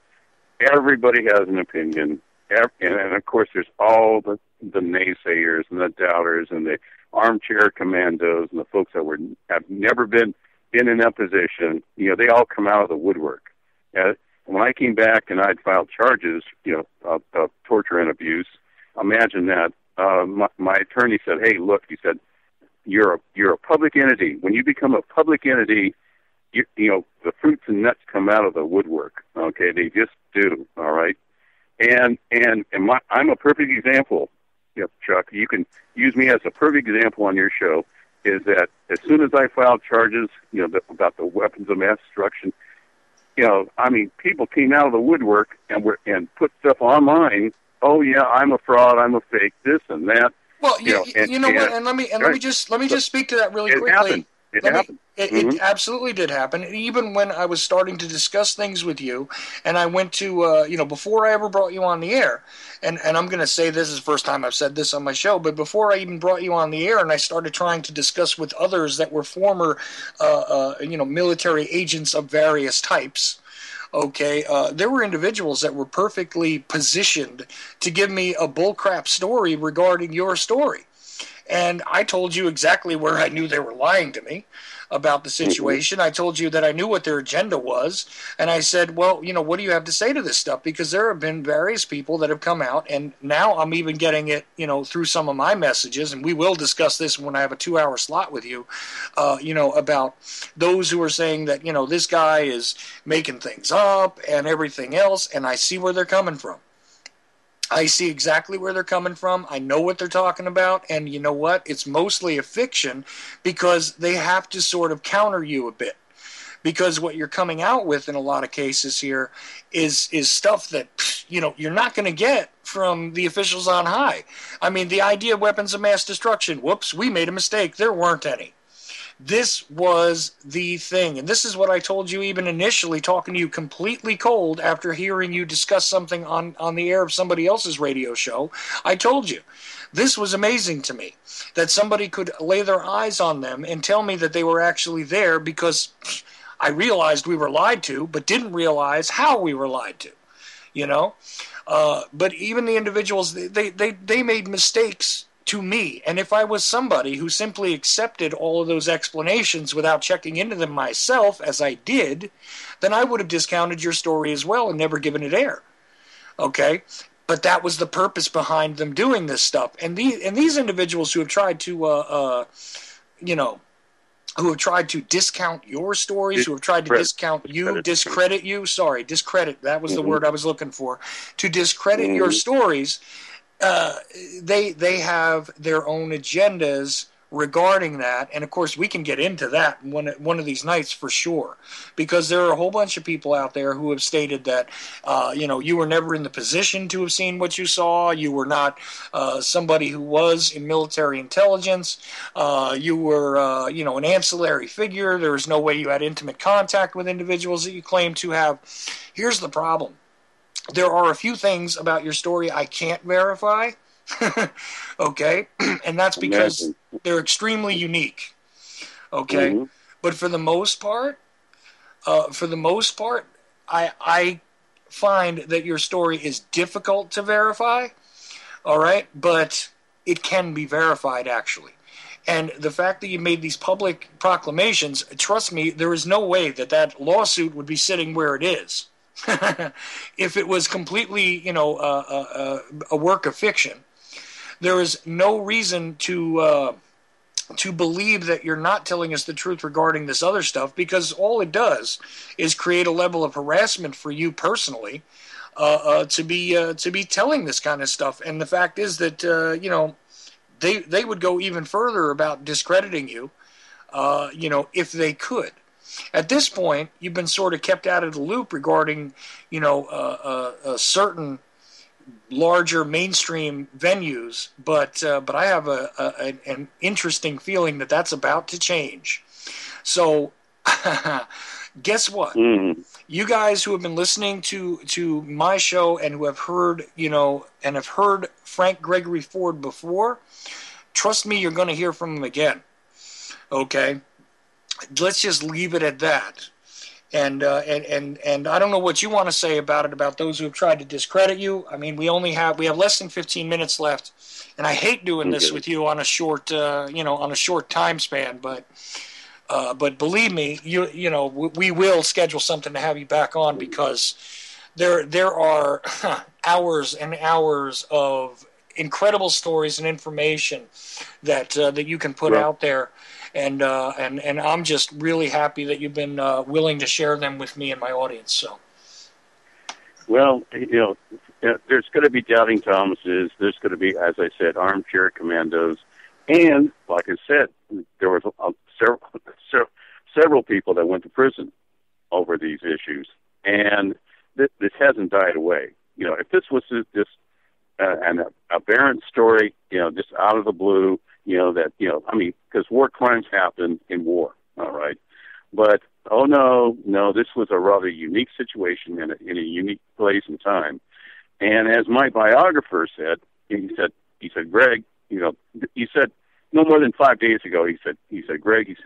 everybody has an opinion. And of course, there's all the naysayers and the doubters and the armchair commandos and the folks that have never been in that position. They all come out of the woodwork. When I came back and I'd filed charges, of torture and abuse, imagine that. My attorney said, "Hey, look," he said, "you're a public entity. When you become a public entity, the fruits and nuts come out of the woodwork. Okay, they just do. All right." And I'm a perfect example, Chuck. You can use me as a perfect example on your show. Is that as soon as I filed charges, about the weapons of mass destruction, people came out of the woodwork and put stuff online. Oh yeah, I'm a fraud. I'm a fake. This and that. Well, what? And let me just speak to that really quickly. Happened. It happened. It absolutely did happen. Even when I was starting to discuss things with you, and I went to, before I ever brought you on the air, and I'm going to say this is the first time I've said this on my show, but before I even brought you on the air and I started trying to discuss with others that were former, military agents of various types, okay, there were individuals that were perfectly positioned to give me a bullcrap story regarding your story. And I told you exactly where I knew they were lying to me about the situation. I told you that I knew what their agenda was. And I said, well, what do you have to say to this stuff? Because there have been various people that have come out, and now I'm even getting it, through some of my messages, and we will discuss this when I have a 2-hour slot with you, about those who are saying that, this guy is making things up and everything else, and I see where they're coming from. I see exactly where they're coming from. I know what they're talking about. And you know what? It's mostly a fiction because they have to sort of counter you a bit. Because what you're coming out with in a lot of cases here is stuff that, you're not going to get from the officials on high. I mean, the idea of weapons of mass destruction. Whoops, we made a mistake. There weren't any. This was the thing. And this is what I told you even initially, talking to you completely cold after hearing you discuss something on the air of somebody else's radio show. I told you, this was amazing to me, that somebody could lay their eyes on them and tell me that they were actually there, because I realized we were lied to, but didn't realize how we were lied to, But even the individuals, they made mistakes to me. And if I was somebody who simply accepted all of those explanations without checking into them myself, as I did, then I would have discounted your story as well and never given it air. Okay? But that was the purpose behind them doing this stuff. And these individuals who have tried to, who have tried to discount your stories, who have tried to discount you, discredit you, discredit, that was the word I was looking for, to discredit your stories, they have their own agendas regarding that. And of course we can get into that one of these nights for sure, because there are a whole bunch of people out there who have stated that you were never in the position to have seen what you saw. You were not somebody who was in military intelligence. You were an ancillary figure. There was no way you had intimate contact with individuals that you claim to have. Here's the problem. There are a few things about your story I can't verify, okay? And that's because they're extremely unique, okay? But for the most part, I find that your story is difficult to verify, all right? But it can be verified, actually. And the fact that you made these public proclamations, trust me, there is no way that lawsuit would be sitting where it is. If it was completely, a work of fiction. There is no reason to believe that you're not telling us the truth regarding this other stuff, because all it does is create a level of harassment for you personally to be telling this kind of stuff. And the fact is that they would go even further about discrediting you, if they could. at this point, you've been sort of kept out of the loop regarding, a certain larger mainstream venues, but I have an interesting feeling that that's about to change. So, guess what? You guys who have been listening to my show and who have heard, and have heard Frank Gregory Ford before, trust me, you're going to hear from him again. Okay? Let's just leave it at that. And I don't know what you want to say about it, about those who have tried to discredit you. I mean, we have less than 15 minutes left, and I hate doing this with you on a short, on a short time span. But believe me, we will schedule something to have you back on, because there are hours and hours of incredible stories and information that you can put out there. And I'm just really happy that you've been willing to share them with me and my audience. So, well, there's going to be doubting Thomases. There's going to be, as I said, armchair commandos, and like I said, there was several people that went to prison over these issues, and this hasn't died away. If this was just an aberrant story, just out of the blue. Because war crimes happen in war, all right? But, no, this was a rather unique situation in a unique place and time. And as my biographer said, he said, Greg, he said, no more than 5 days ago, he said, Greg,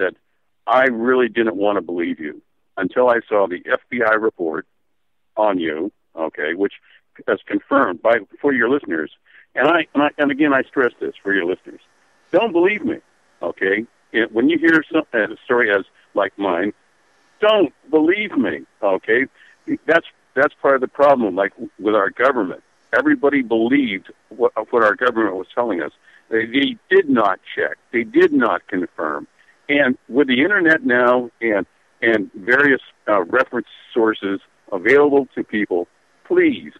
I really didn't want to believe you until I saw the FBI report on you, okay, which is confirmed for your listeners. And again, I stress this for your listeners. Don't believe me, okay? When you hear a story as like mine, don't believe me, okay? That's part of the problem, like with our government. Everybody believed what our government was telling us. They did not check. They did not confirm. And with the Internet now and various reference sources available to people, please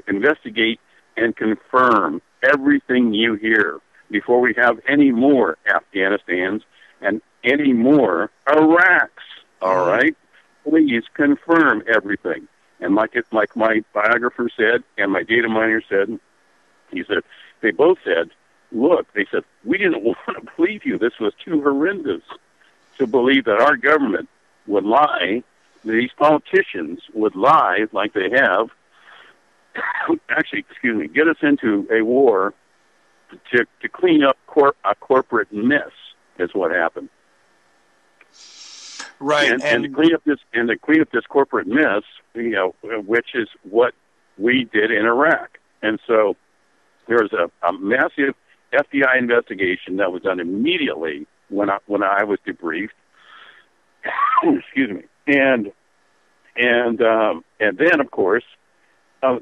investigate and confirm everything you hear before we have any more Afghanistans and any more Iraqs, all right? Please confirm everything. And like my biographer said and my data miner said, they both said, look, they said, we didn't want to believe you. This was too horrendous to believe that our government would lie, these politicians would lie like they have, get us into a war to clean up a corporate mess is what happened. Right, and to clean up this corporate mess, which is what we did in Iraq. And so there was a massive FBI investigation that was done immediately when I was debriefed. Excuse me, and then of course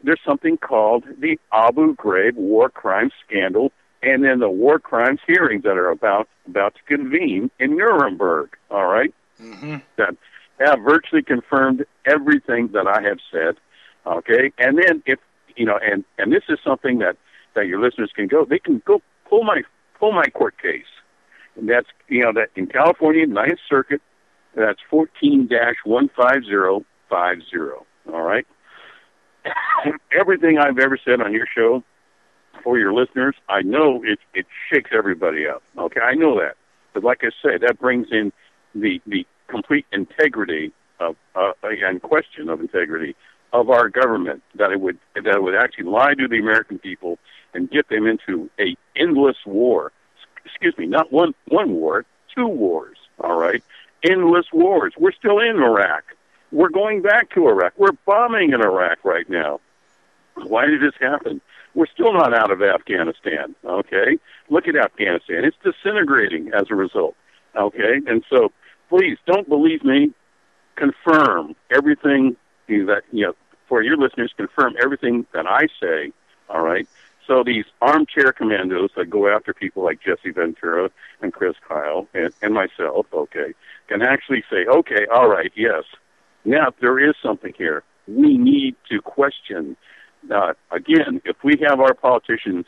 there's something called the Abu Ghraib war crimes scandal, and then the war crimes hearings that are about to convene in Nuremberg. All right. Mm-hmm. That have virtually confirmed everything that I have said. Okay, and then if and this is something that your listeners can go pull my court case, and that's that in California, Ninth Circuit, that's 14-15050. All right, everything I've ever said on your show for your listeners, I know it shakes everybody up. Okay, I know that, but like I say, that brings in the complete integrity of and question of integrity of our government, that it would actually lie to the American people and get them into a endless war. Excuse me, not one war, two wars. All right, endless wars. We're still in Iraq. We're going back to Iraq. We're bombing in Iraq right now. Why did this happen? We're still not out of Afghanistan. Okay, look at Afghanistan. It's disintegrating as a result. Okay, and so please don't believe me. Confirm everything that for your listeners. Confirm everything that I say. All right. So these armchair commandos that go after people like Jesse Ventura and Chris Kyle and myself, okay, can actually say, okay, all right, yes, now there is something here. We need to question. Again, if we have our politicians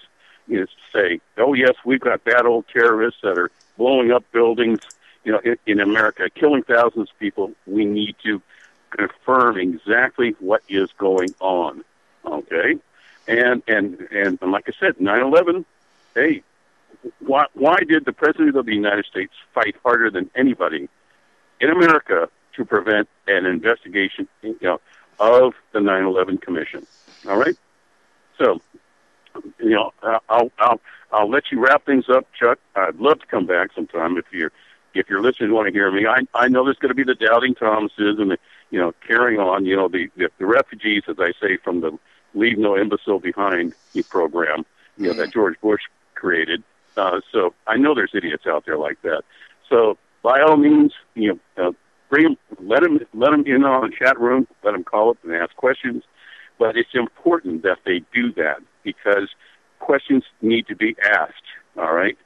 say, oh, yes, we've got bad old terrorists that are blowing up buildings in America, killing thousands of people, we need to confirm exactly what is going on. Okay? And like I said, 9/11, hey, why did the President of the United States fight harder than anybody in America to prevent an investigation, of the 9/11 Commission? All right? So, I'll let you wrap things up, Chuck. I'd love to come back sometime if your listeners want to hear me. I know there's going to be the doubting Thomases and carrying on, the refugees, as I say, from the Leave No Imbecile Behind program, that George Bush created. So I know there's idiots out there like that. So by all means, bring them, let them in on the chat room, let them call up and ask questions. But it's important that they do that because questions need to be asked. All right,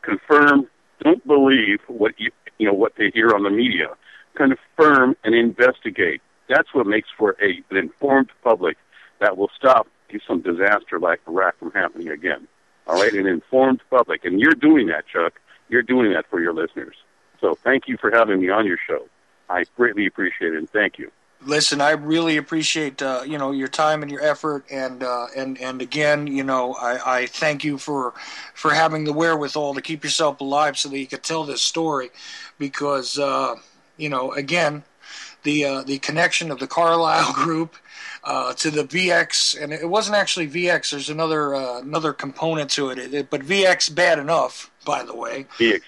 confirm. Don't believe what what they hear on the media. Confirm and investigate. That's what makes for an informed public that will stop some disaster like Iraq from happening again. All right, an informed public, and you're doing that, Chuck. You're doing that for your listeners. So thank you for having me on your show. I greatly appreciate it, and thank you. Listen, I really appreciate your time and your effort, and again, I thank you for having the wherewithal to keep yourself alive so that you could tell this story, because again, the connection of the Carlisle group to the VX, and it wasn't actually VX. There's another component to it, but VX bad enough, by the way. GF.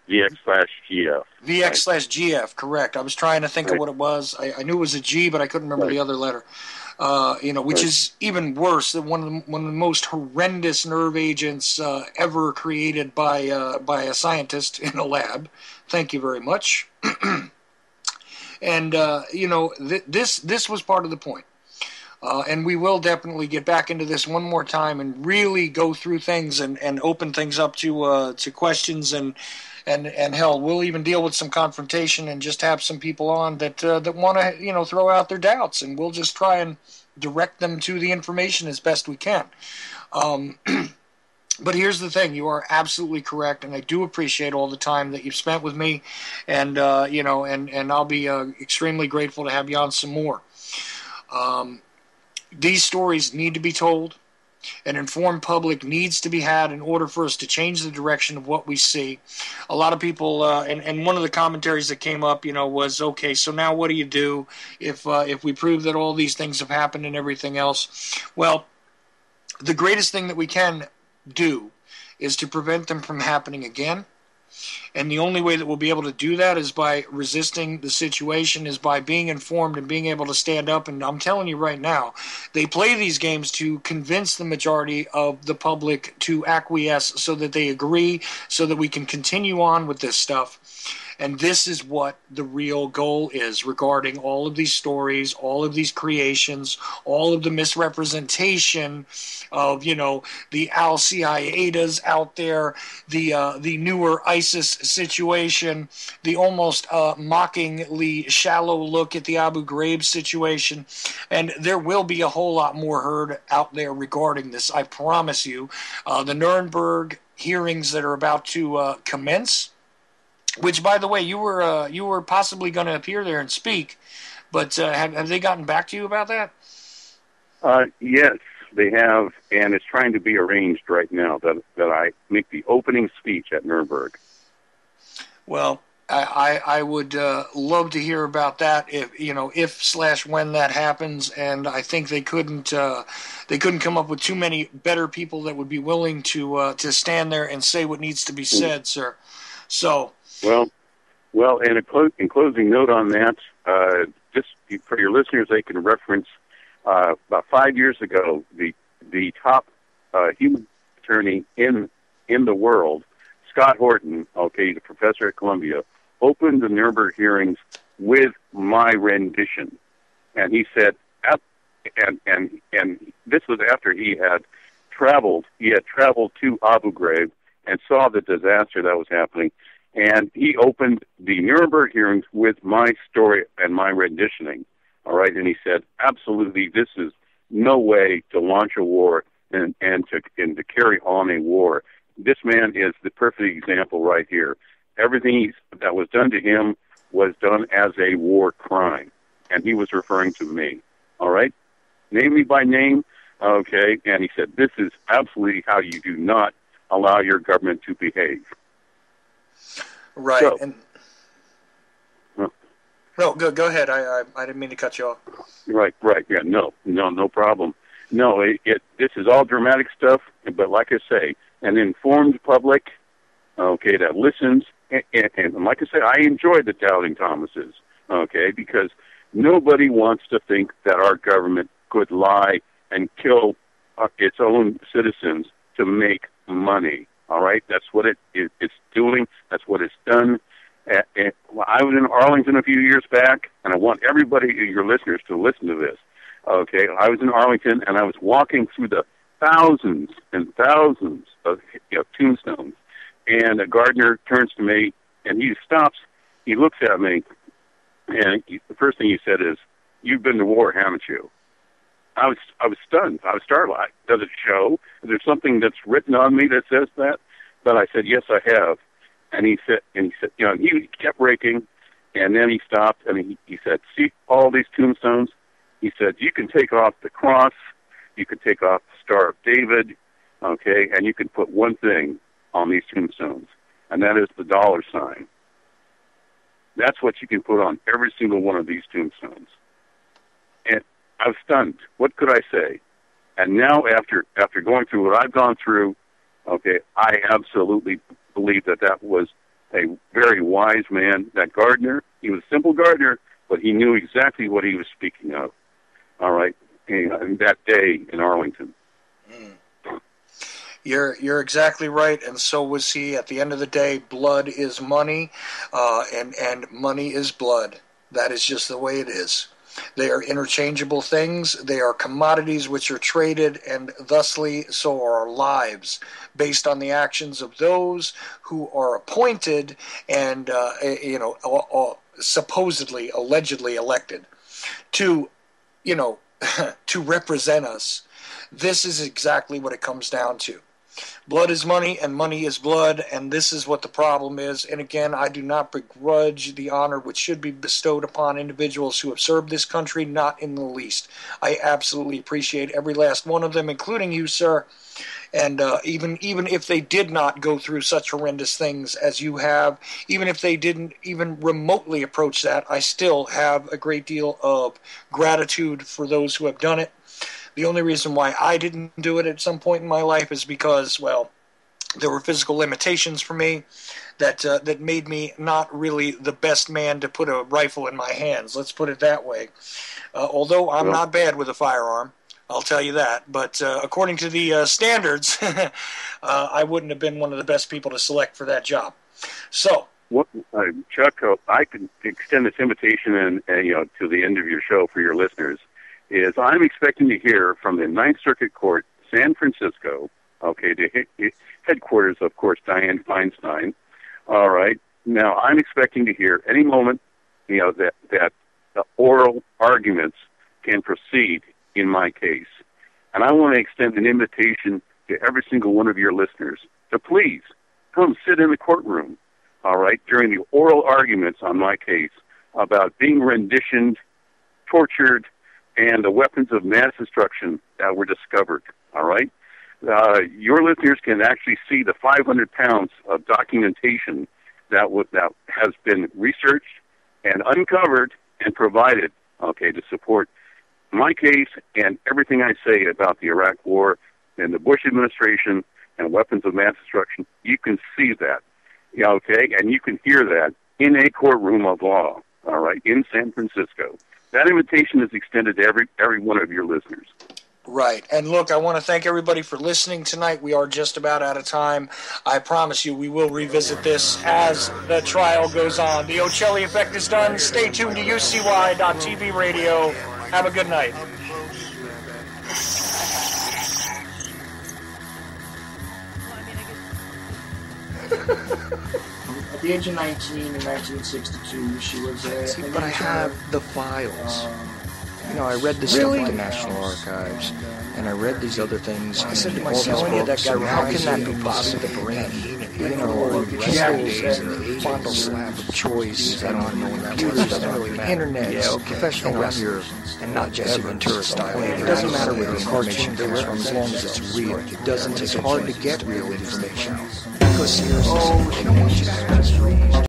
VX/GF. VX/GF, correct. I was trying to think of what it was. I knew it was a G, but I couldn't remember the other letter. Which is even worse than one of the most horrendous nerve agents ever created by a scientist in a lab. Thank you very much. And this was part of the point. And we will definitely get back into this one more time and really go through things and open things up to questions and hell, we'll even deal with some confrontation and just have some people on that want to throw out their doubts, and we'll just try and direct them to the information as best we can. But here's the thing: you are absolutely correct, and I do appreciate all the time that you've spent with me, and and I'll be extremely grateful to have you on some more. These stories need to be told. An informed public needs to be had in order for us to change the direction of what we see. A lot of people, and one of the commentaries that came up, was, okay, so now what do you do if we prove that all these things have happened and everything else? Well, the greatest thing that we can do is to prevent them from happening again. And the only way that we'll be able to do that is by resisting the situation, is by being informed and being able to stand up. And I'm telling you right now, they play these games to convince the majority of the public to acquiesce so that they agree, so that we can continue on with this stuff. And this is what the real goal is regarding all of these stories, all of these creations, all of the misrepresentation of, the Al-Qaedas out there, the newer ISIS situation, the almost mockingly shallow look at the Abu Ghraib situation. And there will be a whole lot more heard out there regarding this, I promise you. The Nuremberg hearings that are about to commence, which, by the way, you were possibly going to appear there and speak, but have they gotten back to you about that? Yes, they have, and it's trying to be arranged right now that I make the opening speech at Nuremberg. Well, I would love to hear about that if/when that happens, and I think they couldn't come up with too many better people that would be willing to stand there and say what needs to be said, sir. So. Well, and in closing note on that, just for your listeners, they can reference about 5 years ago, the top human attorney in the world, Scott Horton, the professor at Columbia, opened the Nuremberg hearings with my rendition, and he said, and this was after he had traveled to Abu Ghraib and saw the disaster that was happening. And he opened the Nuremberg hearings with my story and my renditioning, all right? And he said, absolutely, this is no way to launch a war and to carry on a war. This man is the perfect example right here. everything that was done to him was done as a war crime. And he was referring to me. All right? Name me by name. Okay. And he said, this is absolutely how you do not allow your government to behave. Right. So, and no, go ahead. I didn't mean to cut you off. Right. Yeah, no problem. No, this is all dramatic stuff, but like I say, an informed public, okay, that listens, and like I said, I enjoy the Doubting Thomases, okay, because nobody wants to think that our government could lie and kill its own citizens to make money, all right? That's what it's doing. That's what it's done. I was in Arlington a few years back, and I want everybody, your listeners, to listen to this. Okay, I was in Arlington, and I was walking through the thousands and thousands of tombstones, and a gardener turns to me, and he stops. He looks at me, and the first thing he said is, "You've been to war, haven't you?" I was stunned. I was startled. Does it show? Is there something that's written on me that says that? But I said, "Yes, I have." And he said, he kept raking, and then he stopped, and he said, "See all these tombstones?" He said, "You can take off the cross, you can take off the Star of David, okay, and you can put one thing on these tombstones, and that is the $sign. That's what you can put on every single one of these tombstones." And I was stunned. What could I say? And now, after going through what I've gone through, okay, I absolutely believe that was a very wise man. That gardener, he was a simple gardener, but he knew exactly what he was speaking of. All right, and that day in Arlington. You're exactly right, and so was he. At the end of the day, blood is money, and money is blood. That is just the way it is. They are interchangeable things. They are commodities which are traded, and thusly so are our lives, based on the actions of those who are appointed and supposedly, allegedly elected to to represent us. This is exactly what it comes down to. Blood is money, and money is blood, and this is what the problem is. And again, I do not begrudge the honor which should be bestowed upon individuals who have served this country, not in the least. I absolutely appreciate every last one of them, including you, sir. And even if they did not go through such horrendous things as you have, even if they didn't even remotely approach that, I still have a great deal of gratitude for those who have done it. The only reason why I didn't do it at some point in my life is because, well, there were physical limitations for me that made me not really the best man to put a rifle in my hands. Let's put it that way. Although I'm not bad with a firearm, I'll tell you that. But according to the standards, I wouldn't have been one of the best people to select for that job. So, Chuck, I can extend this invitation and to the end of your show for your listeners. Is I'm expecting to hear from the Ninth Circuit Court, San Francisco, okay, the headquarters, of course, Dianne Feinstein. All right. Now, I'm expecting to hear any moment, that the oral arguments can proceed in my case. And I want to extend an invitation to every single one of your listeners to please come sit in the courtroom, all right, during the oral arguments on my case about being renditioned, tortured, and the weapons of mass destruction that were discovered, all right? Your listeners can actually see the 500 pounds of documentation that has been researched and uncovered and provided, okay, to support my case and everything I say about the Iraq War and the Bush administration and weapons of mass destruction. You can see that, okay, and you can hear that in a courtroom of law, all right, in San Francisco. That invitation is extended to every one of your listeners. Right. And look, I want to thank everybody for listening tonight. We are just about out of time. I promise you we will revisit this as the trial goes on. The Ochelli Effect is done. Stay tuned to UCY.TV radio. Have a good night. At the age of 19 in 1962, she was but I have the files. You know, I read this stuff at the National Archives, and I read these other things. I said to myself, that guy, how can that be possible? You know, people fondle slab of choice, I don't know, computers, internet, professional wrestlers, and not just Ventura style. It doesn't matter where the information comes from as long as it's real. It doesn't, it's hard to get real information. Because seriously, they don't want you to